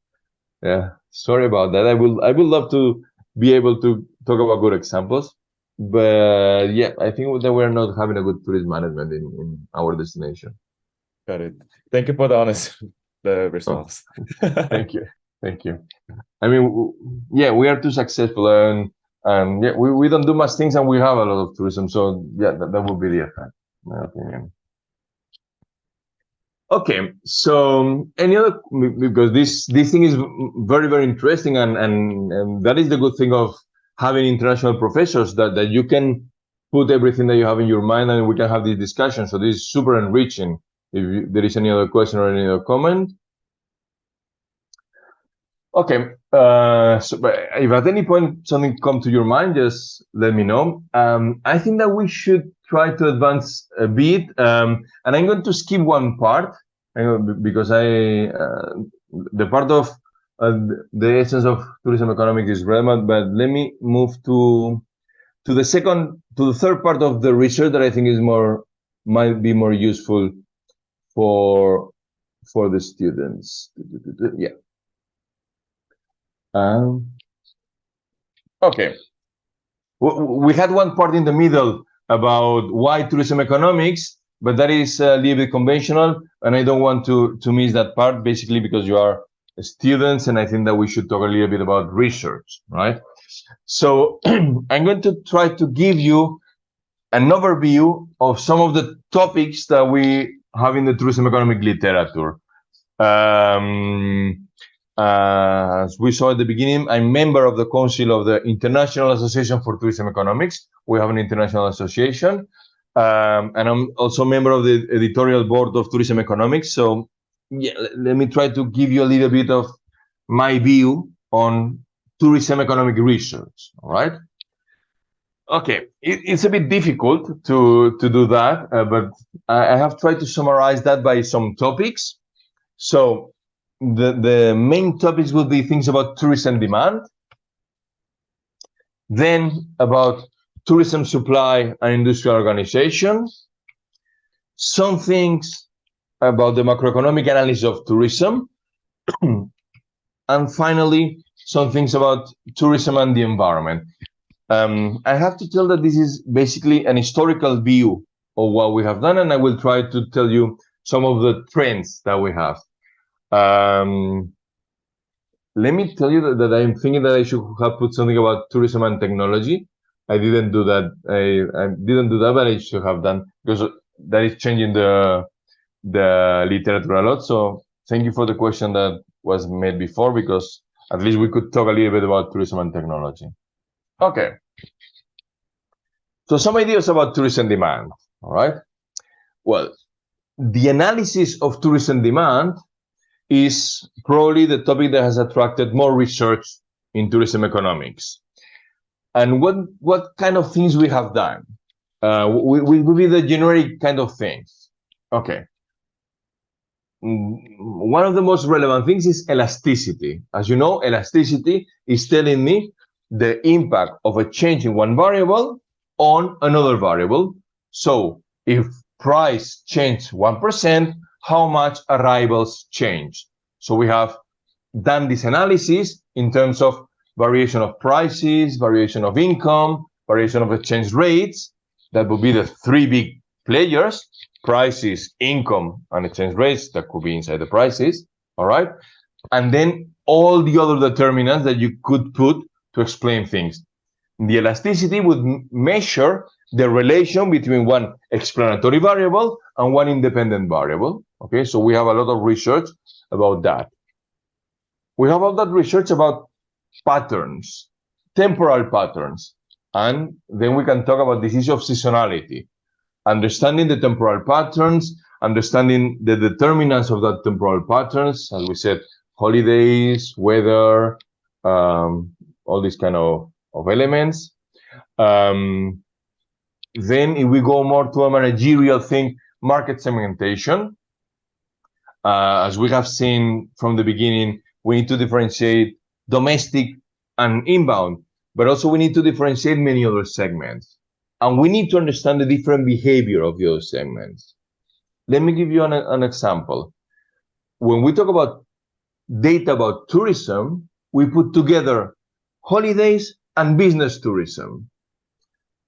A: Yeah, sorry about that. I would love to be able to talk about good examples, but yeah, I think that we're not having a good tourism management in our destination.
G: Got it. Thank you for the honest response.
A: Thank you. I mean, yeah, we are too successful, and yeah, we don't do much things, and we have a lot of tourism. So yeah, that would be the effect, in my opinion. Okay, so any other, because this thing is very, very interesting, and that is the good thing of having international professors, that you can put everything that you have in your mind and we can have this discussion. So this is super enriching. If there is any other question or any other comment. Okay, so but if at any point something come to your mind, just let me know. I think that we should try to advance a bit, and I'm going to skip one part because the part of the essence of tourism economics is relevant. But let me move to the third part of the research that I think is might be more useful for the students. Yeah. Okay. We had one part in the middle about why tourism economics, but that is a little bit conventional, and I don't want to miss that part, basically because you are students, and I think that we should talk a little bit about research, right? So I'm going to try to give you an overview of some of the topics that we have in the tourism economic literature. As we saw at the beginning, I'm member of the Council of the International Association for Tourism Economics. We have an international association. And I'm also a member of the editorial board of Tourism Economics. So yeah, let me try to give you a little bit of my view on tourism economic research, all right? Okay, it's a bit difficult to do that, but I have tried to summarize that by some topics. So the main topics will be things about tourism demand, then about tourism supply and industrial organization, some things about the macroeconomic analysis of tourism, and finally, some things about tourism and the environment. I have to tell that this is basically an historical view of what we have done, and I will try to tell you some of the trends that we have. Let me tell you that I'm thinking that I should have put something about tourism and technology. I didn't do that. I didn't do that, but I should have done, because that is changing the literature a lot. So thank you for the question that was made before, because at least we could talk a little bit about tourism and technology. Okay. So some ideas about tourism demand, all right? Well, the analysis of tourism demand is probably the topic that has attracted more research in tourism economics. And what kind of things we have done? Will be the generic kind of things. Okay. One of the most relevant things is elasticity. As you know, elasticity is telling me the impact of a change in one variable on another variable. So if price change 1%, how much arrivals change? So we have done this analysis in terms of variation of prices, variation of income, variation of exchange rates. That would be the three big players: prices, income, and exchange rates. That could be inside the prices, all right? And then all the other determinants that you could put to explain things. The elasticity would measure the relation between one explanatory variable and one independent variable. Okay, so we have a lot of research about that. We have all that research about patterns, temporal patterns, and then we can talk about this issue of seasonality, understanding the temporal patterns, understanding the determinants of that temporal patterns, as we said, holidays, weather, all these kind of elements. Then if we go more to a managerial thing, market segmentation. As we have seen from the beginning, we need to differentiate domestic and inbound, but also we need to differentiate many other segments. And we need to understand the different behavior of those segments. Let me give you an example. When we talk about data about tourism, we put together holidays and business tourism.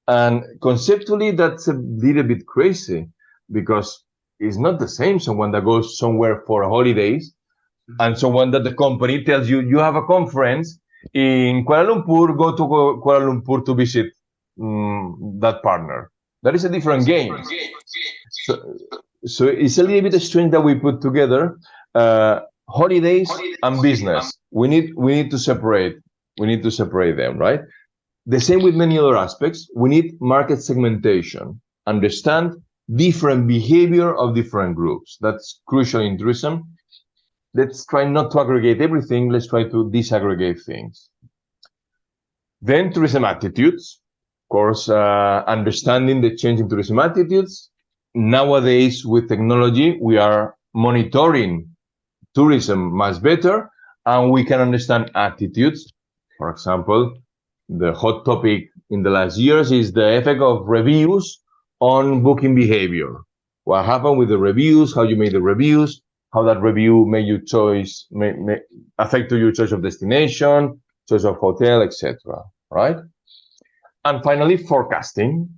A: And conceptually, that's a little bit crazy, because it's not the same someone that goes somewhere for holidays and someone that the company tells you, you have a conference in Kuala Lumpur, go to Kuala Lumpur to visit that partner. That is a different game. So it's a little bit strange that we put together holidays and business. We need to separate. We need to separate them, right? the same with many other aspects. We need market segmentation, understand different behavior of different groups. That's crucial in tourism. Let's try not to aggregate everything. Let's try to disaggregate things. Then tourism attitudes. Of course, understanding the change in tourism attitudes. Nowadays, with technology, we are monitoring tourism much better, and we can understand attitudes. For example, the hot topic in the last years is the effect of reviews on booking behavior. What happened with the reviews, how you made the reviews, how that review made your choice, may affect your choice of destination, choice of hotel, etc. Right? And finally, forecasting.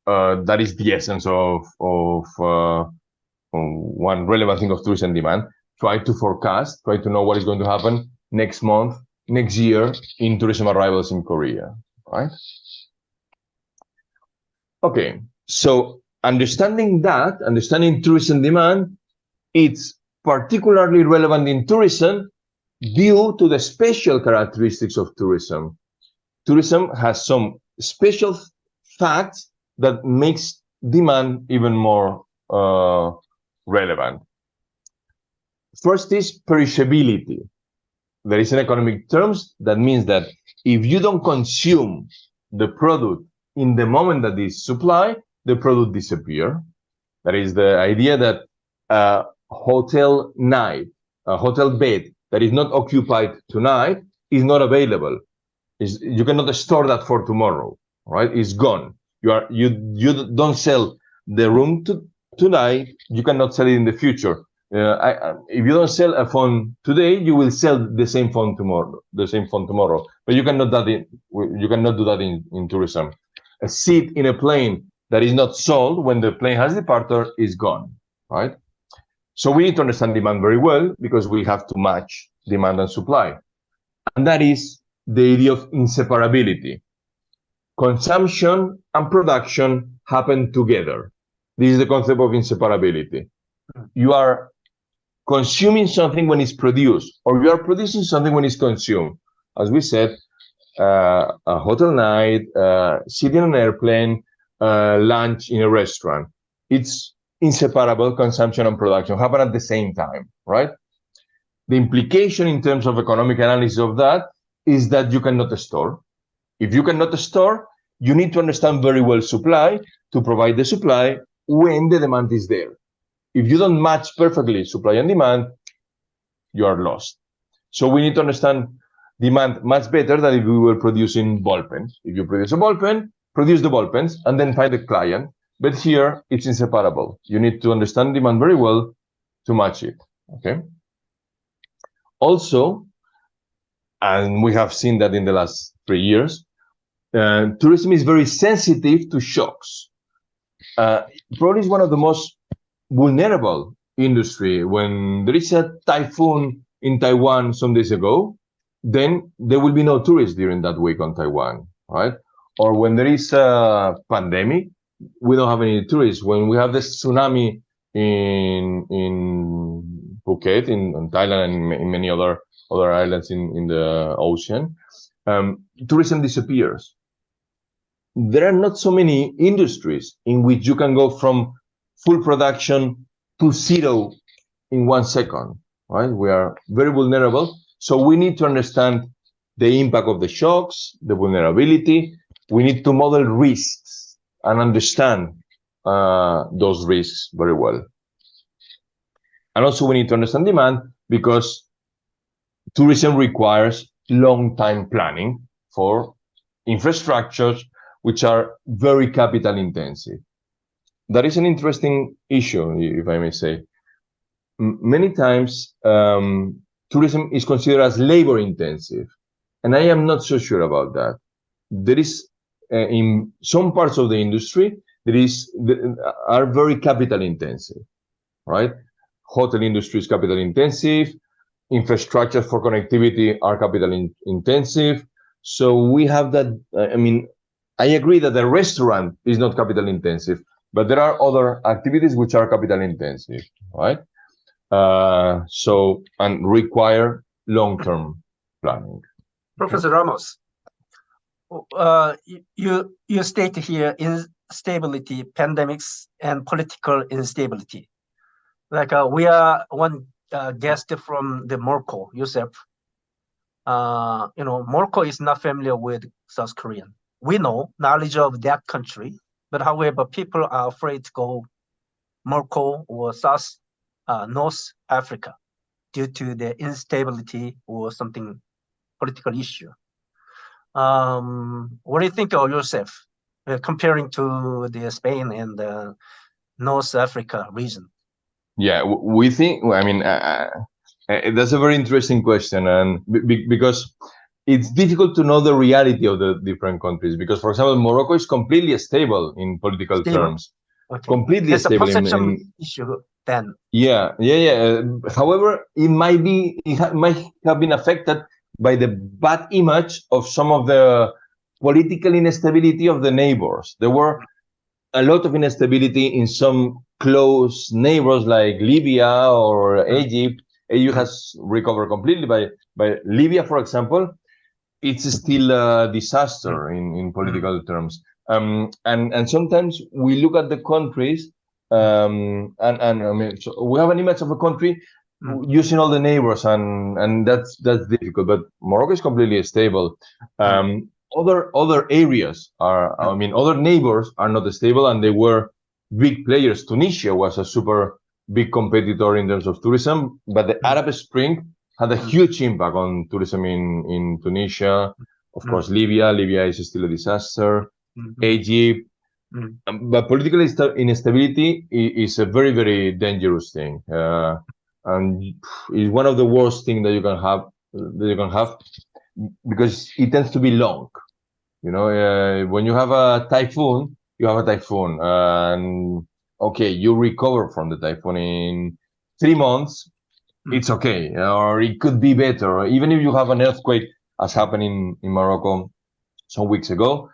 A: That is the essence of one relevant thing of tourism demand. Try to forecast, try to know what is going to happen next month, next year in tourism arrivals in Korea, right? Okay, so understanding tourism demand, it's particularly relevant in tourism due to the special characteristics of tourism. Tourism has some special facts that makes demand even more relevant. First is perishability. There is in economic terms that means that if you don't consume the product in the moment that is supplied, the product disappears. That is the idea that a hotel night, a hotel bed that is not occupied tonight is not available. You cannot store that for tomorrow, right? It's gone. You don't sell the room tonight. You cannot sell it in the future. If you don't sell a phone today, you will sell the same phone tomorrow. But you cannot do that in tourism. A seat in a plane that is not sold when the plane has departed is gone, right? So we need to understand demand very well because we have to match demand and supply, and that is the idea of inseparability. Consumption and production happen together. This is the concept of inseparability. You are consuming something when it's produced, or you are producing something when it's consumed. As we said, a hotel night, sitting on an airplane, lunch in a restaurant. It's inseparable. Consumption and production happen at the same time, right? The implication in terms of economic analysis of that is that you cannot store. If you cannot store, you need to understand very well supply to provide the supply when the demand is there. If you don't match perfectly supply and demand, you are lost. So we need to understand demand much better than if we were producing ball pens. If you produce a ball pen, produce the ball pens and then find the client. But here it's inseparable. You need to understand demand very well to match it. Okay. Also, and we have seen that in the last 3 years, tourism is very sensitive to shocks. Probably is one of the most vulnerable industry. When there is a typhoon in Taiwan some days ago, then there will be no tourists during that week on Taiwan, right? Or when there is a pandemic, we don't have any tourists. When we have the tsunami in Phuket, in Thailand, and in many other islands in the ocean, tourism disappears. There are not so many industries in which you can go from full production to zero in 1 second, right? We are very vulnerable. So we need to understand the impact of the shocks, the vulnerability. We need to model risks and understand those risks very well. And also we need to understand demand because tourism requires long-time planning for infrastructures which are very capital intensive. That is an interesting issue, if I may say. Many times, tourism is considered as labor intensive, and I am not so sure about that. There is, in some parts of the industry, are very capital intensive, right? Hotel industry is capital intensive, infrastructure for connectivity are capital intensive. So we have that, I agree that the restaurant is not capital intensive, but there are other activities which are capital intensive, right? And require long-term planning.
B: Professor Ramos, you state here instability, pandemics, and political instability. Like we are one guest from the Morocco, Yusuf. Morocco is not familiar with South Korean. We know knowledge of that country, but however, people are afraid to go Morocco or North Africa due to the instability or something political issue. What do you think of yourself comparing to the Spain and the North Africa region?
A: Yeah, we think. I mean, that's a very interesting question, and because it's difficult to know the reality of the different countries. Because, for example, Morocco is completely stable in political terms.
B: Okay.
A: Completely
B: There's
A: stable
B: a perception issue then.
A: Yeah. However, it might have been affected by the bad image of some of the political instability of the neighbors. There were a lot of instability in some close neighbors like Libya or Egypt. Egypt has recovered completely, by Libya, for example, it's still a disaster in political terms. And sometimes we look at the countries, and I mean, so we have an image of a country using all the neighbors, and that's difficult. But Morocco is completely stable. Other areas are, I mean, other neighbors are not stable, and they were big players. Tunisia was a super big competitor in terms of tourism, but the Arab Spring had a huge impact on tourism in Tunisia. Of course, Libya is still a disaster. Egypt. But political instability is a very, very dangerous thing, and it's one of the worst things that you can have, because it tends to be long. When you have a typhoon, and okay, you recover from the typhoon in 3 months. It's okay, or it could be better. Even if you have an earthquake, as happened in Morocco some weeks ago,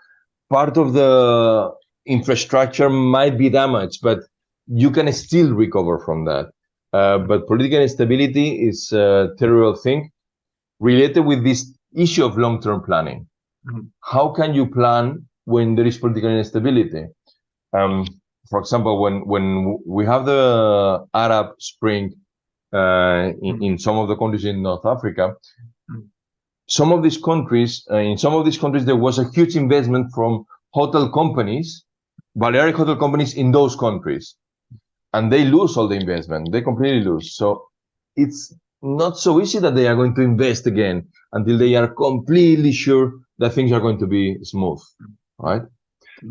A: part of the infrastructure might be damaged, but you can still recover from that. But political instability is a terrible thing related with this issue of long-term planning. How can you plan when there is political instability? For example, when we have the Arab Spring in some of the countries in North Africa, in some of these countries, there was a huge investment from hotel companies, Balearic hotel companies in those countries, and they lose all the investment. They completely lose. So it's not so easy that they are going to invest again until they are completely sure that things are going to be smooth, right?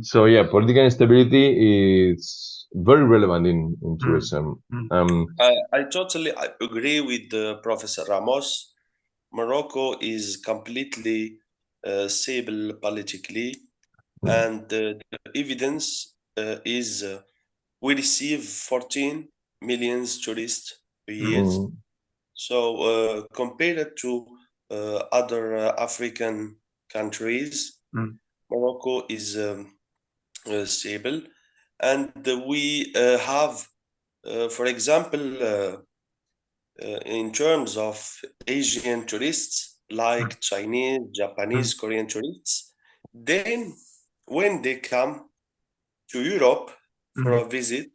A: So yeah, political instability is very relevant in tourism.
D: I totally agree with Professor Ramos. Morocco is completely stable politically, and the evidence is we receive 14 million tourists a year. So compared to other African countries, Morocco is stable, and we have, for example, in terms of Asian tourists, like Chinese, Japanese, Korean tourists, then when they come to Europe for a visit,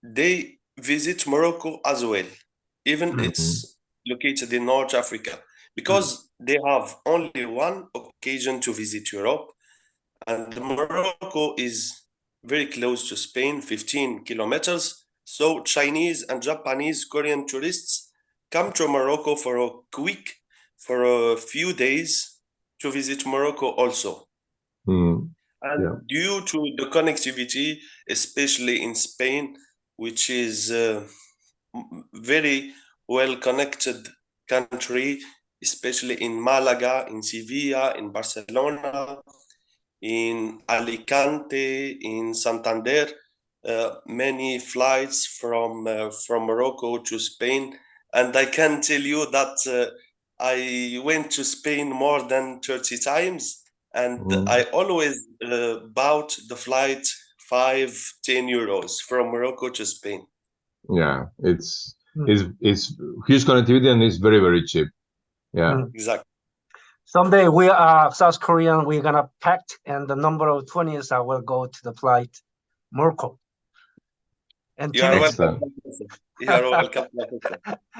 D: they visit Morocco as well, even it's located in North Africa, because they have only one occasion to visit Europe, and Morocco is very close to Spain, 15 kilometers. So Chinese and Japanese, Korean tourists come to Morocco for a few days to visit Morocco also. And due to the connectivity, especially in Spain, which is a very well connected country, especially in Malaga, in Sevilla, in Barcelona, in Alicante, in Santander, many flights from Morocco to Spain. And I can tell you that I went to Spain more than 30 times, and I always bought the flight 5-10 euros from Morocco to Spain.
A: Yeah, it's huge connectivity, and it's very, very cheap. Yeah,
D: exactly.
B: Someday we are South Korean. We're gonna pact, and the number of 20s will go to the flight Morocco. And
D: You are
A: Excellent.
D: welcome. You are welcome.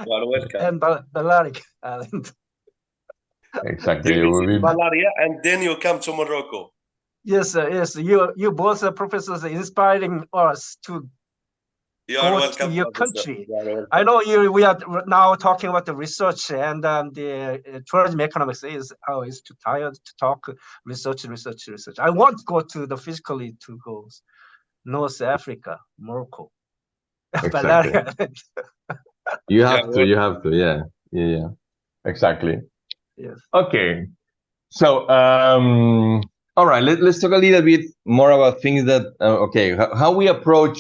D: You are welcome.
B: And Balearic.
A: Exactly.
D: You
A: It will
D: visit
A: be
D: Balearic and then you come to Morocco.
B: Yes, yes. You both professors inspiring us to
D: You are
B: go
D: welcome,
B: to your
D: Professor.
B: country.
D: You are welcome.
B: I know we are now talking about the research, and the tourism economics is always too tired to talk research. I want to go to the physically to go North Africa, Morocco,
A: exactly.
B: Balearic.
A: You have to. You have to. Yeah. Exactly.
B: Yes.
A: Okay. So, all right. Let's talk a little bit more about things that. Okay, how we approach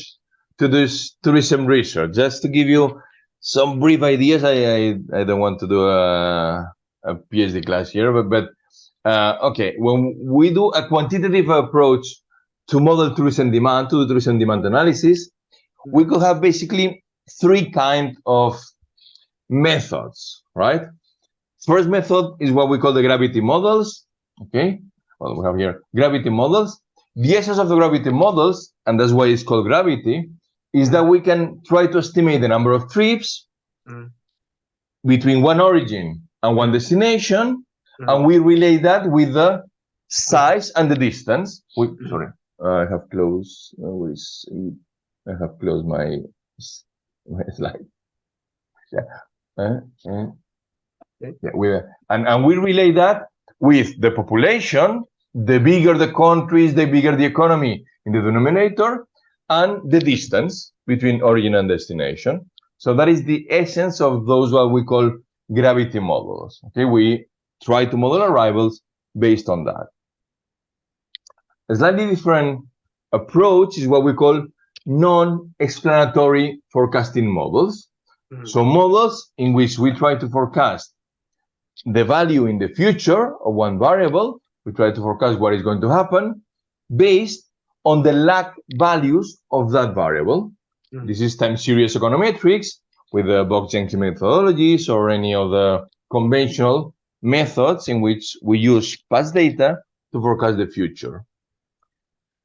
A: to this tourism research. Just to give you some brief ideas. I don't want to do a PhD class here, but okay. When we do a quantitative approach to model tourism demand, to do tourism demand analysis, we could have basically three kinds of methods, right? First method is what we call the gravity models. Okay, well, we have here gravity models. The essence of the gravity models, and that's why it's called gravity, is that we can try to estimate the number of trips between one origin and one destination, and we relate that with the size and the distance. Sorry, I have closed. Where is it? I have closed my slide. Yeah. And we relate that with the population. The bigger the countries, the bigger the economy in the denominator, and the distance between origin and destination. So that is the essence of those what we call gravity models. Okay, we try to model arrivals based on that. A slightly different approach is what we call non-explanatory forecasting models. So models in which we try to forecast the value in the future of one variable. We try to forecast what is going to happen based on the lag values of that variable. This is time series econometrics with the Bok-Jenkins methodologies or any of the conventional methods in which we use past data to forecast the future.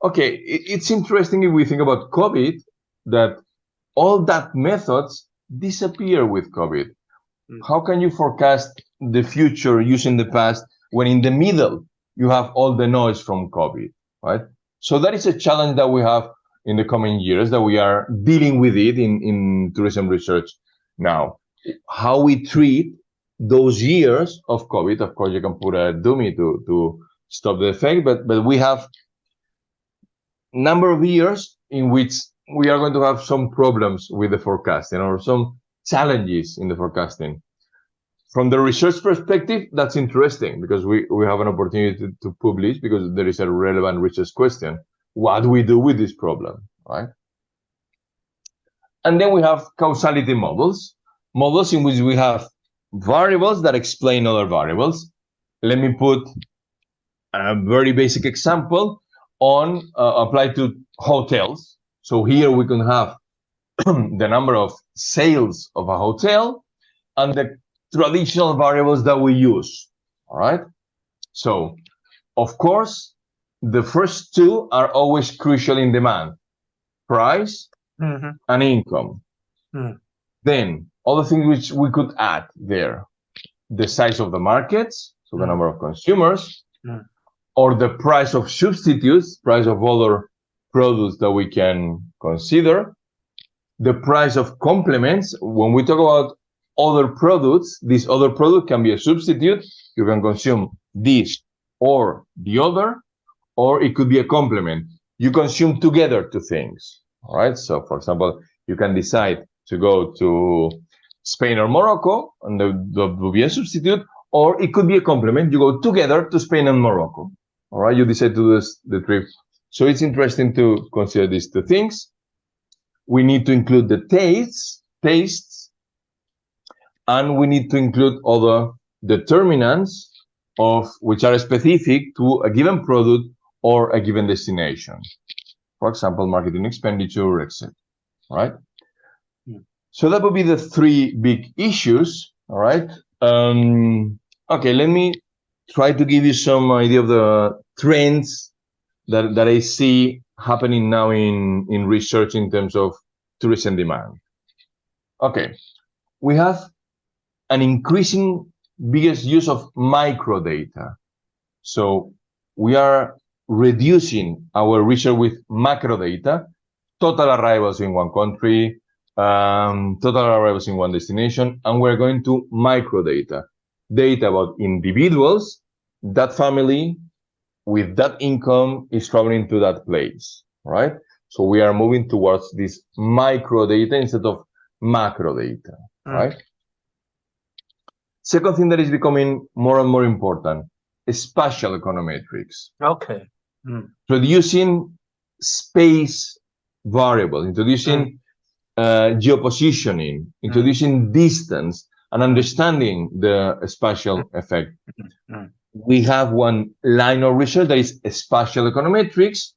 A: Okay, it's interesting if we think about COVID that all that methods disappear with COVID. How can you forecast the future using the past when in the middle you have all the noise from COVID, right? So that is a challenge that we have in the coming years, that we are dealing with it in tourism research now. How we treat those years of COVID, of course, you can put a dummy to stop the effect, but we have number of years in which we are going to have some problems with the forecasting or some challenges in the forecasting. From the research perspective, that's interesting because we have an opportunity to publish because there is a relevant research question. What do we do with this problem, right? And then we have causality models, models in which we have variables that explain other variables. Let me put a very basic example on applied to hotels. So here we can have the number of sales of a hotel and the traditional variables that we use, all right? So, of course, the first two are always crucial in demand, price and income. Then, other things which we could add there, the size of the markets, so the number of consumers, or the price of substitutes, price of other products that we can consider, the price of complements. When we talk about other products, this other product can be a substitute. You can consume this or the other, or it could be a complement. You consume together two things, all right? So, for example, you can decide to go to Spain or Morocco, and that will be a substitute, or it could be a complement. You go together to Spain and Morocco, all right? You decide to do the trip. So it's interesting to consider these two things. We need to include the tastes, and we need to include other determinants of which are specific to a given product or a given destination. For example, marketing expenditure, etc. Right? So that would be the three big issues. All right. Okay, let me try to give you some idea of the trends that I see happening now in research in terms of tourism demand. Okay, we have an increasing biggest use of microdata. So we are reducing our research with macro data, total arrivals in one country, total arrivals in one destination, and we're going to microdata, data about individuals, that family with that income is traveling to that place, right? So we are moving towards this microdata instead of macro data, right? Second thing that is becoming more and more important is spatial econometrics.
B: Okay.
A: Introducing space variables, introducing geopositioning, introducing distance, and understanding the spatial effect. We have one line of research that is spatial econometrics,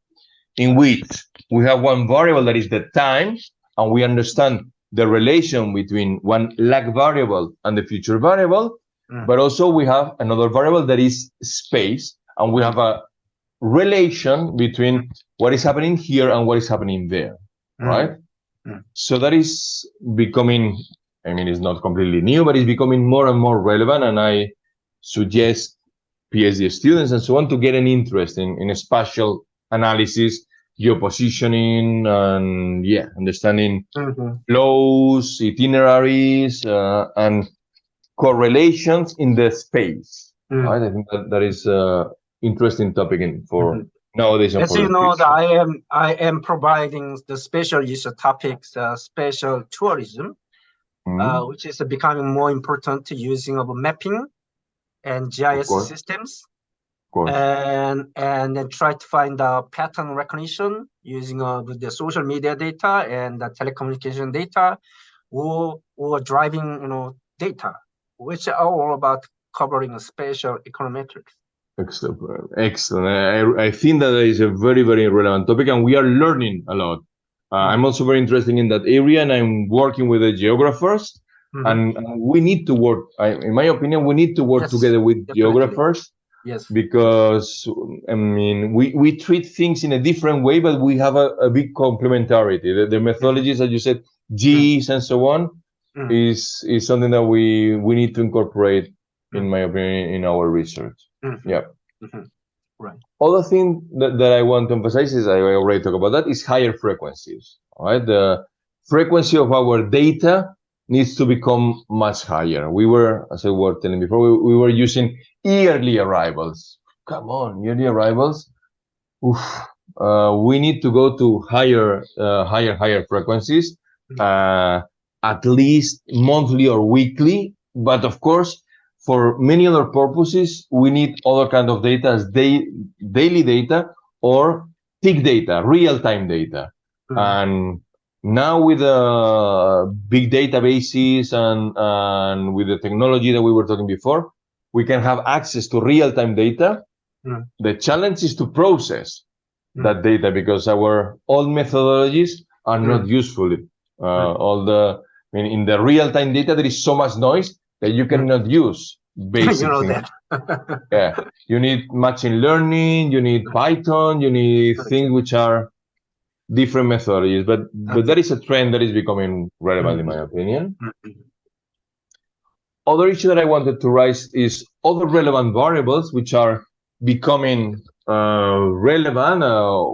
A: in which we have one variable that is the time, and we understand the relation between one lag variable and the future variable, but also we have another variable that is space, and we have a relation between what is happening here and what is happening there, right? So that is becoming, I mean, it's not completely new, but it's becoming more and more relevant, and I suggest PhD students and so on to get an interest in spatial analysis, geopositioning, and understanding flows, itineraries, and correlations in the space. Right? I think that is an interesting topic for nowadays.
B: As you know, that I am providing the special issue topics, spatial tourism, which is becoming more important using of mapping and GIS systems. And then try to find pattern recognition using the social media data and the telecommunication data, or driving data, which are all about covering spatial econometrics.
A: Excellent. I think that is a very, very relevant topic, and we are learning a lot. I'm also very interested in that area, and I'm working with the geographers, and we need to work. In my opinion, we need to work together with geographers.
B: Yes.
A: Because I mean, we treat things in a different way, but we have a big complementarity. The methodologies, as you said, Gs and so on, is something that we need to incorporate, in my opinion, in our research. Yeah.
B: Right.
A: Other thing that I want to emphasize is, I already talked about that, is higher frequencies. Right, the frequency of our data needs to become much higher. We were, as I was telling before, we were using yearly arrivals. Come on, yearly arrivals. We need to go to higher frequencies, at least monthly or weekly. But of course, for many other purposes, we need other kind of data, as daily data or peak data, real-time data. And now with big databases and with the technology that we were talking before, we can have access to real-time data. The challenge is to process that data, because our old methodologies are not useful. In the real-time data, there is so much noise that you cannot use basic things. You need machine learning, you need Python, you need things which are different methodologies, but that is a trend that is becoming relevant, in my opinion. Other issue that I wanted to raise is other relevant variables which are becoming relevant.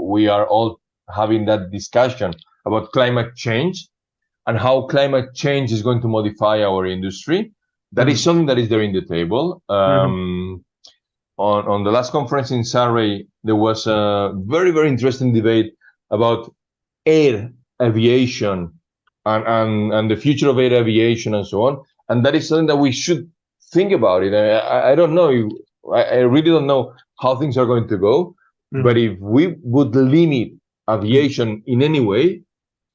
A: We are all having that discussion about climate change and how climate change is going to modify our industry. That is something that is there in the table. On the last conference in Surrey, there was a very, very interesting debate about air aviation and the future of air aviation and so on. And that is something that we should think about it. I don't know. I really don't know how things are going to go. But if we would limit aviation in any way,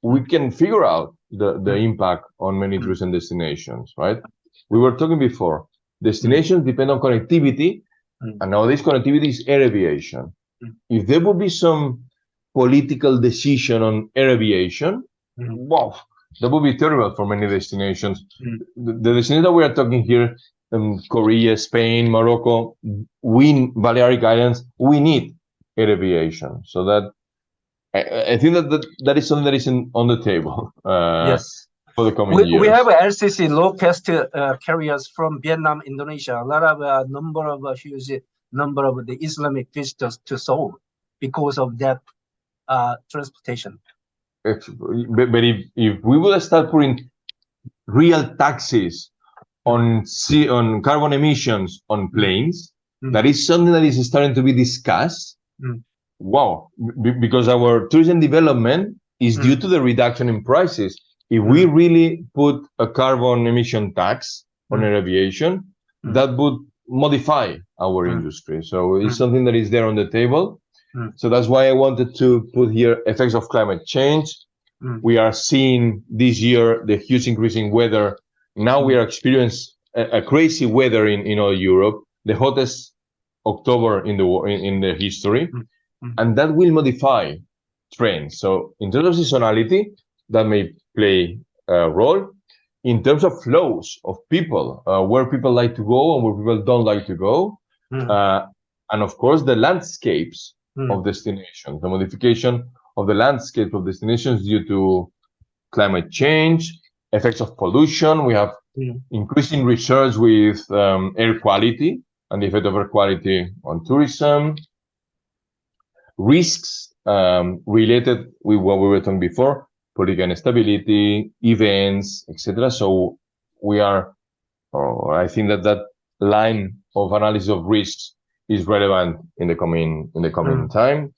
A: we can figure out the impact on many tourism destinations, right? We were talking before, destinations depend on connectivity, and nowadays connectivity is air aviation. If there would be some political decision on air aviation, wow, that would be terrible for many destinations. The destination that we are talking here Korea, Spain, Morocco, Balearic Islands, we need air aviation. So that I think that is something that is on the table.
B: Yes.
A: For the coming years.
B: We have LCC low-cost carriers from Vietnam, Indonesia. A lot of huge number of the Islamic visitors to Seoul because of that transportation.
A: But if we will start putting real taxes on carbon emissions on planes, that is something that is starting to be discussed. Wow, because our tourism development is due to the reduction in prices. If we really put a carbon emission tax on air aviation, that would modify our industry. So it's something that is there on the table. So that's why I wanted to put here effects of climate change. We are seeing this year the huge increase in weather. Now we are experiencing a crazy weather in all Europe, the hottest October in the history, and that will modify trends. So in terms of seasonality, that may play a role. In terms of flows of people, where people like to go and where people don't like to go, and of course the landscapes of destinations, the modification of the landscape of destinations due to climate change, effects of pollution. We have increasing research with air quality and the effect of air quality on tourism, risks related with what we were talking before, political instability, events, etc. So we are, I think that line of analysis of risks is relevant in the coming time.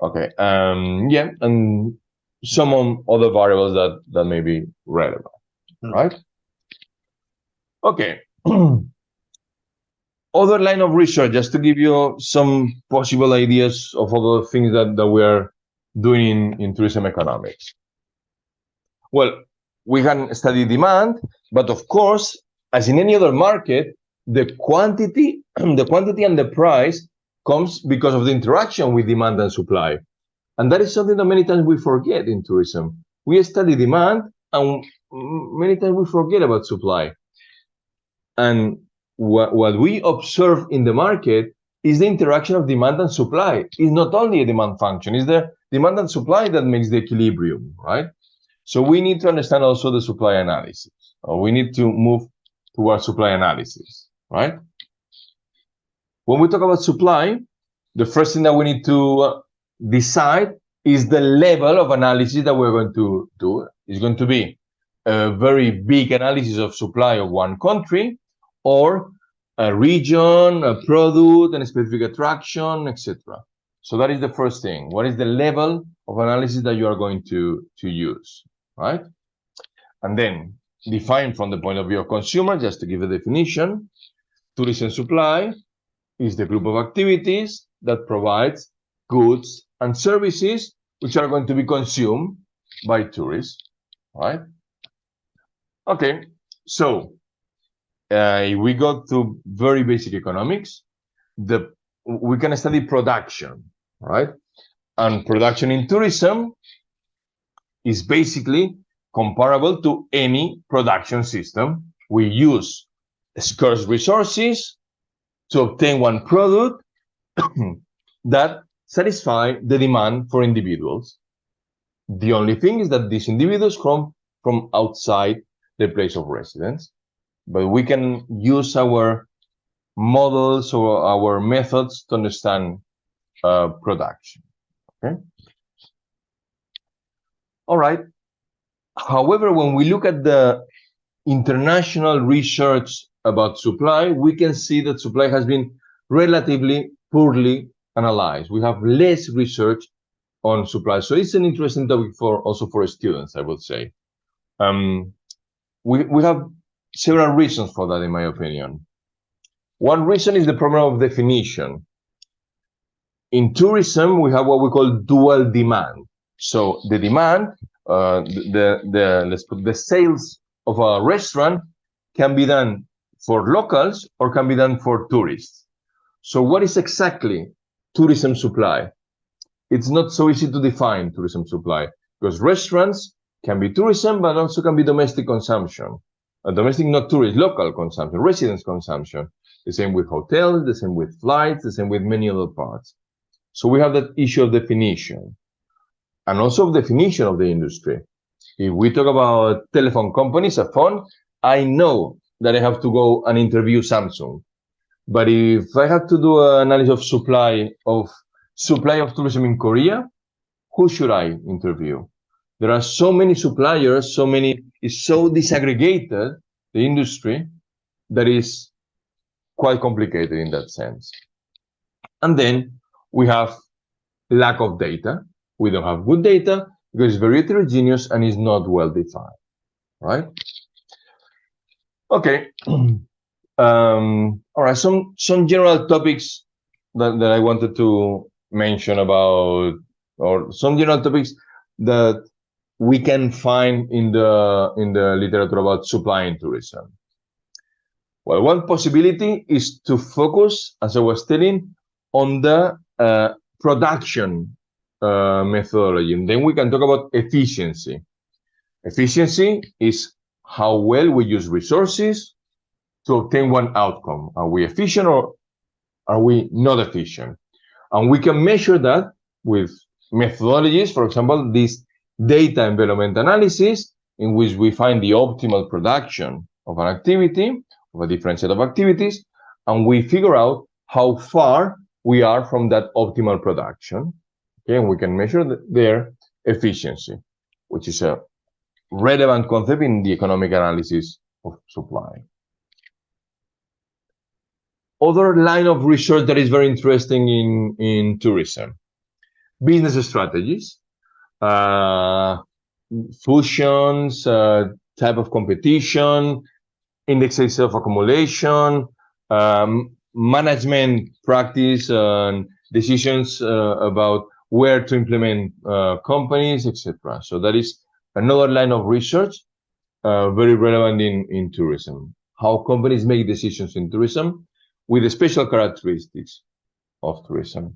A: Okay, yeah, and some other variables that may be relevant, right? Okay. Other line of research, just to give you some possible ideas of other things that we are doing in tourism economics. Well, we can study demand, but of course, as in any other market, the quantity and the price comes because of the interaction with demand and supply. And that is something that many times we forget in tourism. We study demand, and many times we forget about supply. And what we observe in the market is the interaction of demand and supply. It's not only a demand function, it's the demand and supply that makes the equilibrium, right? So we need to understand also the supply analysis. We need to move towards supply analysis, right? When we talk about supply, the first thing that we need to decide is the level of analysis that we're going to do. It's going to be a very big analysis of supply of one country, or a region, a product, and a specific attraction, etc. So that is the first thing. What is the level of analysis that you are going to use, right? And then define from the point of view of consumer, just to give a definition, tourism supply is the group of activities that provides goods and services which are going to be consumed by tourists, right? Okay, so if we go to very basic economics, we can study production, right? And production in tourism is basically comparable to any production system. We use scarce resources to obtain one product that satisfy the demand for individuals. The only thing is that these individuals come from outside the place of residence. But we can use our models or our methods to understand production, okay? All right. However, when we look at the international research about supply, we can see that supply has been relatively poorly analyzed. We have less research on supply. So it's an interesting topic also for students, I would say. We have several reasons for that, in my opinion. One reason is the problem of definition. In tourism, we have what we call dual demand. So the demand, let's put the sales of a restaurant can be done for locals or can be done for tourists. So what is exactly tourism supply? It's not so easy to define tourism supply, because restaurants can be tourism, but also can be domestic consumption. domestic, not tourist, local consumption, residence consumption. The same with hotels, the same with flights, the same with many other parts. So we have that issue of definition, and also of definition of the industry. If we talk about telephone companies, a phone, I know that I have to go and interview Samsung. But if I have to do an analysis of supply of tourism in Korea, who should I interview? There are so many suppliers, it's so disaggregated, the industry, that is quite complicated in that sense. And then we have lack of data. We don't have good data because it's very heterogeneous and is not well defined, right? Okay. All right, some general topics that I wanted to mention about, or some general topics that we can find in the literature about supply and tourism. Well, one possibility is to focus, as I was telling, on the production methodology, and then we can talk about efficiency. Efficiency is how well we use resources to obtain one outcome. Are we efficient or are we not efficient? And we can measure that with methodologies, for example, this data envelopment analysis, in which we find the optimal production of an activity, of a different set of activities, and we figure out how far we are from that optimal production. Okay, and we can measure their efficiency, which is a relevant concept in the economic analysis of supply. Other line of research that is very interesting in tourism, business strategies, fusions, type of competition, indexes of accumulation, management practice, and decisions about where to implement companies, etc. So that is another line of research very relevant in tourism. How companies make decisions in tourism with the special characteristics of tourism.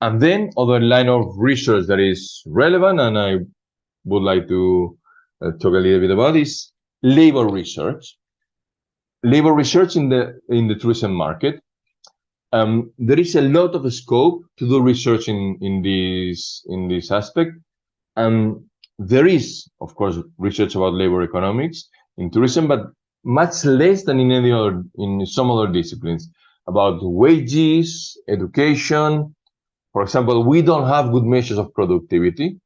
A: And then other line of research that is relevant, and I would like to talk a little bit about, is labor research. Labor research in the tourism market. There is a lot of scope to do research in this aspect, and there is, of course, research about labor economics in tourism, but much less than in some other disciplines, about wages, education. For example, we don't have good measures of productivity.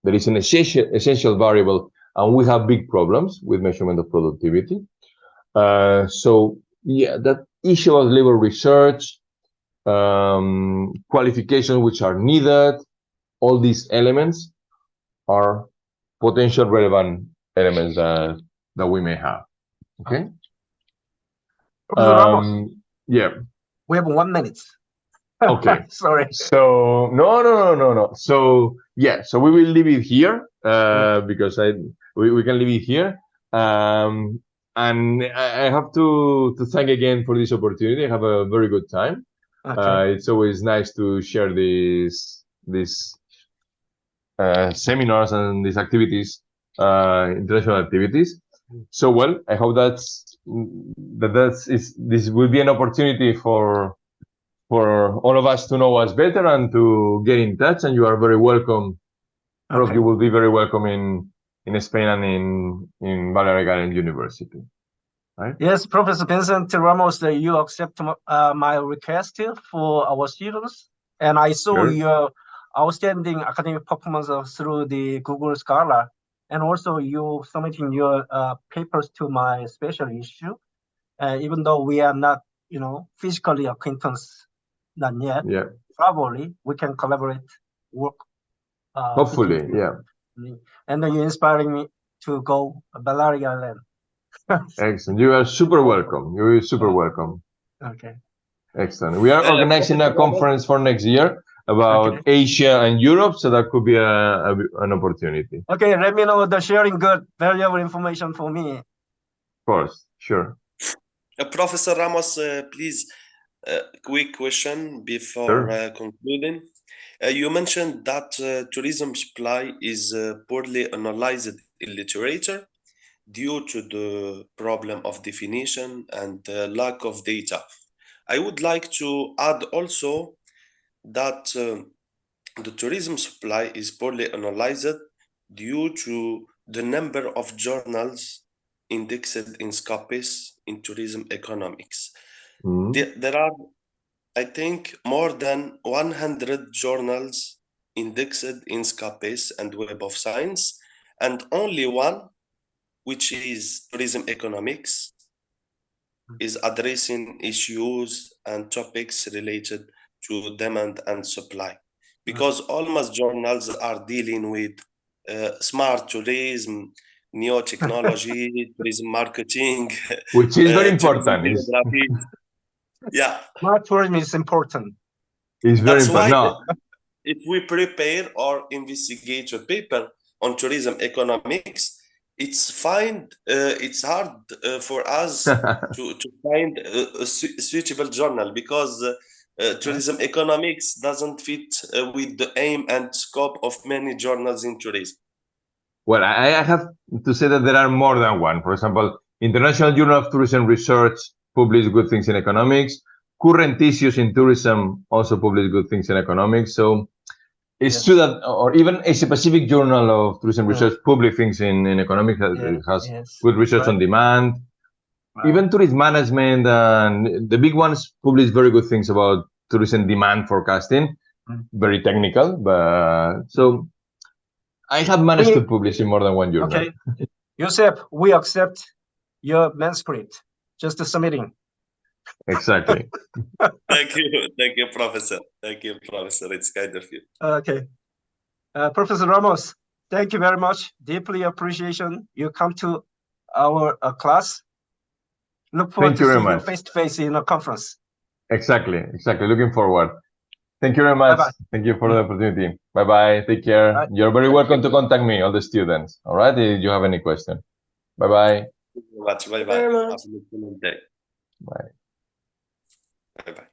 A: There is an essential variable, and we have big problems with measurement of productivity. So yeah, that issue of labor research, qualifications which are needed, all these elements are potential relevant elements that we may have. Okay. Yeah.
B: We have 1 minute.
A: Okay.
B: Sorry.
A: So no. So yeah. So we will leave it here because we can leave it here. And I have to thank again for this opportunity. I have a very good time. Okay. It's always nice to share these seminars and these activities, international activities. So well, I hope this will be an opportunity for all of us to know us better and to get in touch. And you are very welcome. Prof, you will be very welcome in Spain and in Balearic Island University. Right?
B: Yes, Professor Vincente Ramos, you accept my request for our students, and I saw your outstanding academic performance through the Google Scholar, and also you submitting your papers to my special issue. Even though we are not, physically acquaintance, not yet.
A: Yeah.
B: Probably we can collaborate, work.
A: Hopefully, yeah.
B: And then you're inspiring me to go Balearic Island.
A: Excellent. You are super welcome. You're super welcome.
B: Okay.
A: Excellent. We are organizing a conference for next year about Asia and Europe, so that could be an opportunity.
B: Okay, let me know the sharing good, valuable information for me.
A: Of course, sure.
D: Professor Ramos, please, quick question before concluding. You mentioned that tourism supply is poorly analyzed in literature. due to the problem of definition and lack of data. I would like to add also that the tourism supply is poorly analyzed due to the number of journals indexed in Scopus in tourism economics. There are, I think, more than 100 journals indexed in Scopus and Web of Science, and only one, which is tourism economics, is addressing issues and topics related to demand and supply. Because almost journals are dealing with smart tourism, neo-technology, tourism marketing,
A: which is very important.
D: Yeah,
B: smart tourism is important.
A: It's very important. No.
D: If we prepare or investigate a paper on tourism economics, it's hard for us to find a suitable journal, because tourism economics doesn't fit with the aim and scope of many journals in tourism.
A: Well, I have to say that there are more than one. For example, International Journal of Tourism Research publishes good things in economics. Current issues in tourism also publish good things in economics. So it's true that, or even Asia Pacific Journal of Tourism Research publish things in economics. It has good research on demand. Even tourist management and the big ones publish very good things about tourism demand forecasting. Very technical, but so I have managed to publish in more than one journal.
B: Okay, Joseph, we accept your manuscript. Just submitting.
A: Exactly.
D: Thank you, Professor. Thank you, Professor. It's kind of you.
B: Okay, Professor Ramos, thank you very much. Deeply appreciation you come to our class. Look forward to seeing you face to face in a conference.
A: Exactly. Looking forward. Thank you very much.
B: Bye-bye.
A: Thank you for the opportunity. Bye-bye. Take care. Bye. You're very welcome to contact me, all the students. All right, if you have any question. Bye-bye.
D: Thank you very much. Bye-bye. Have a good day.
A: Bye.
D: Bye-bye.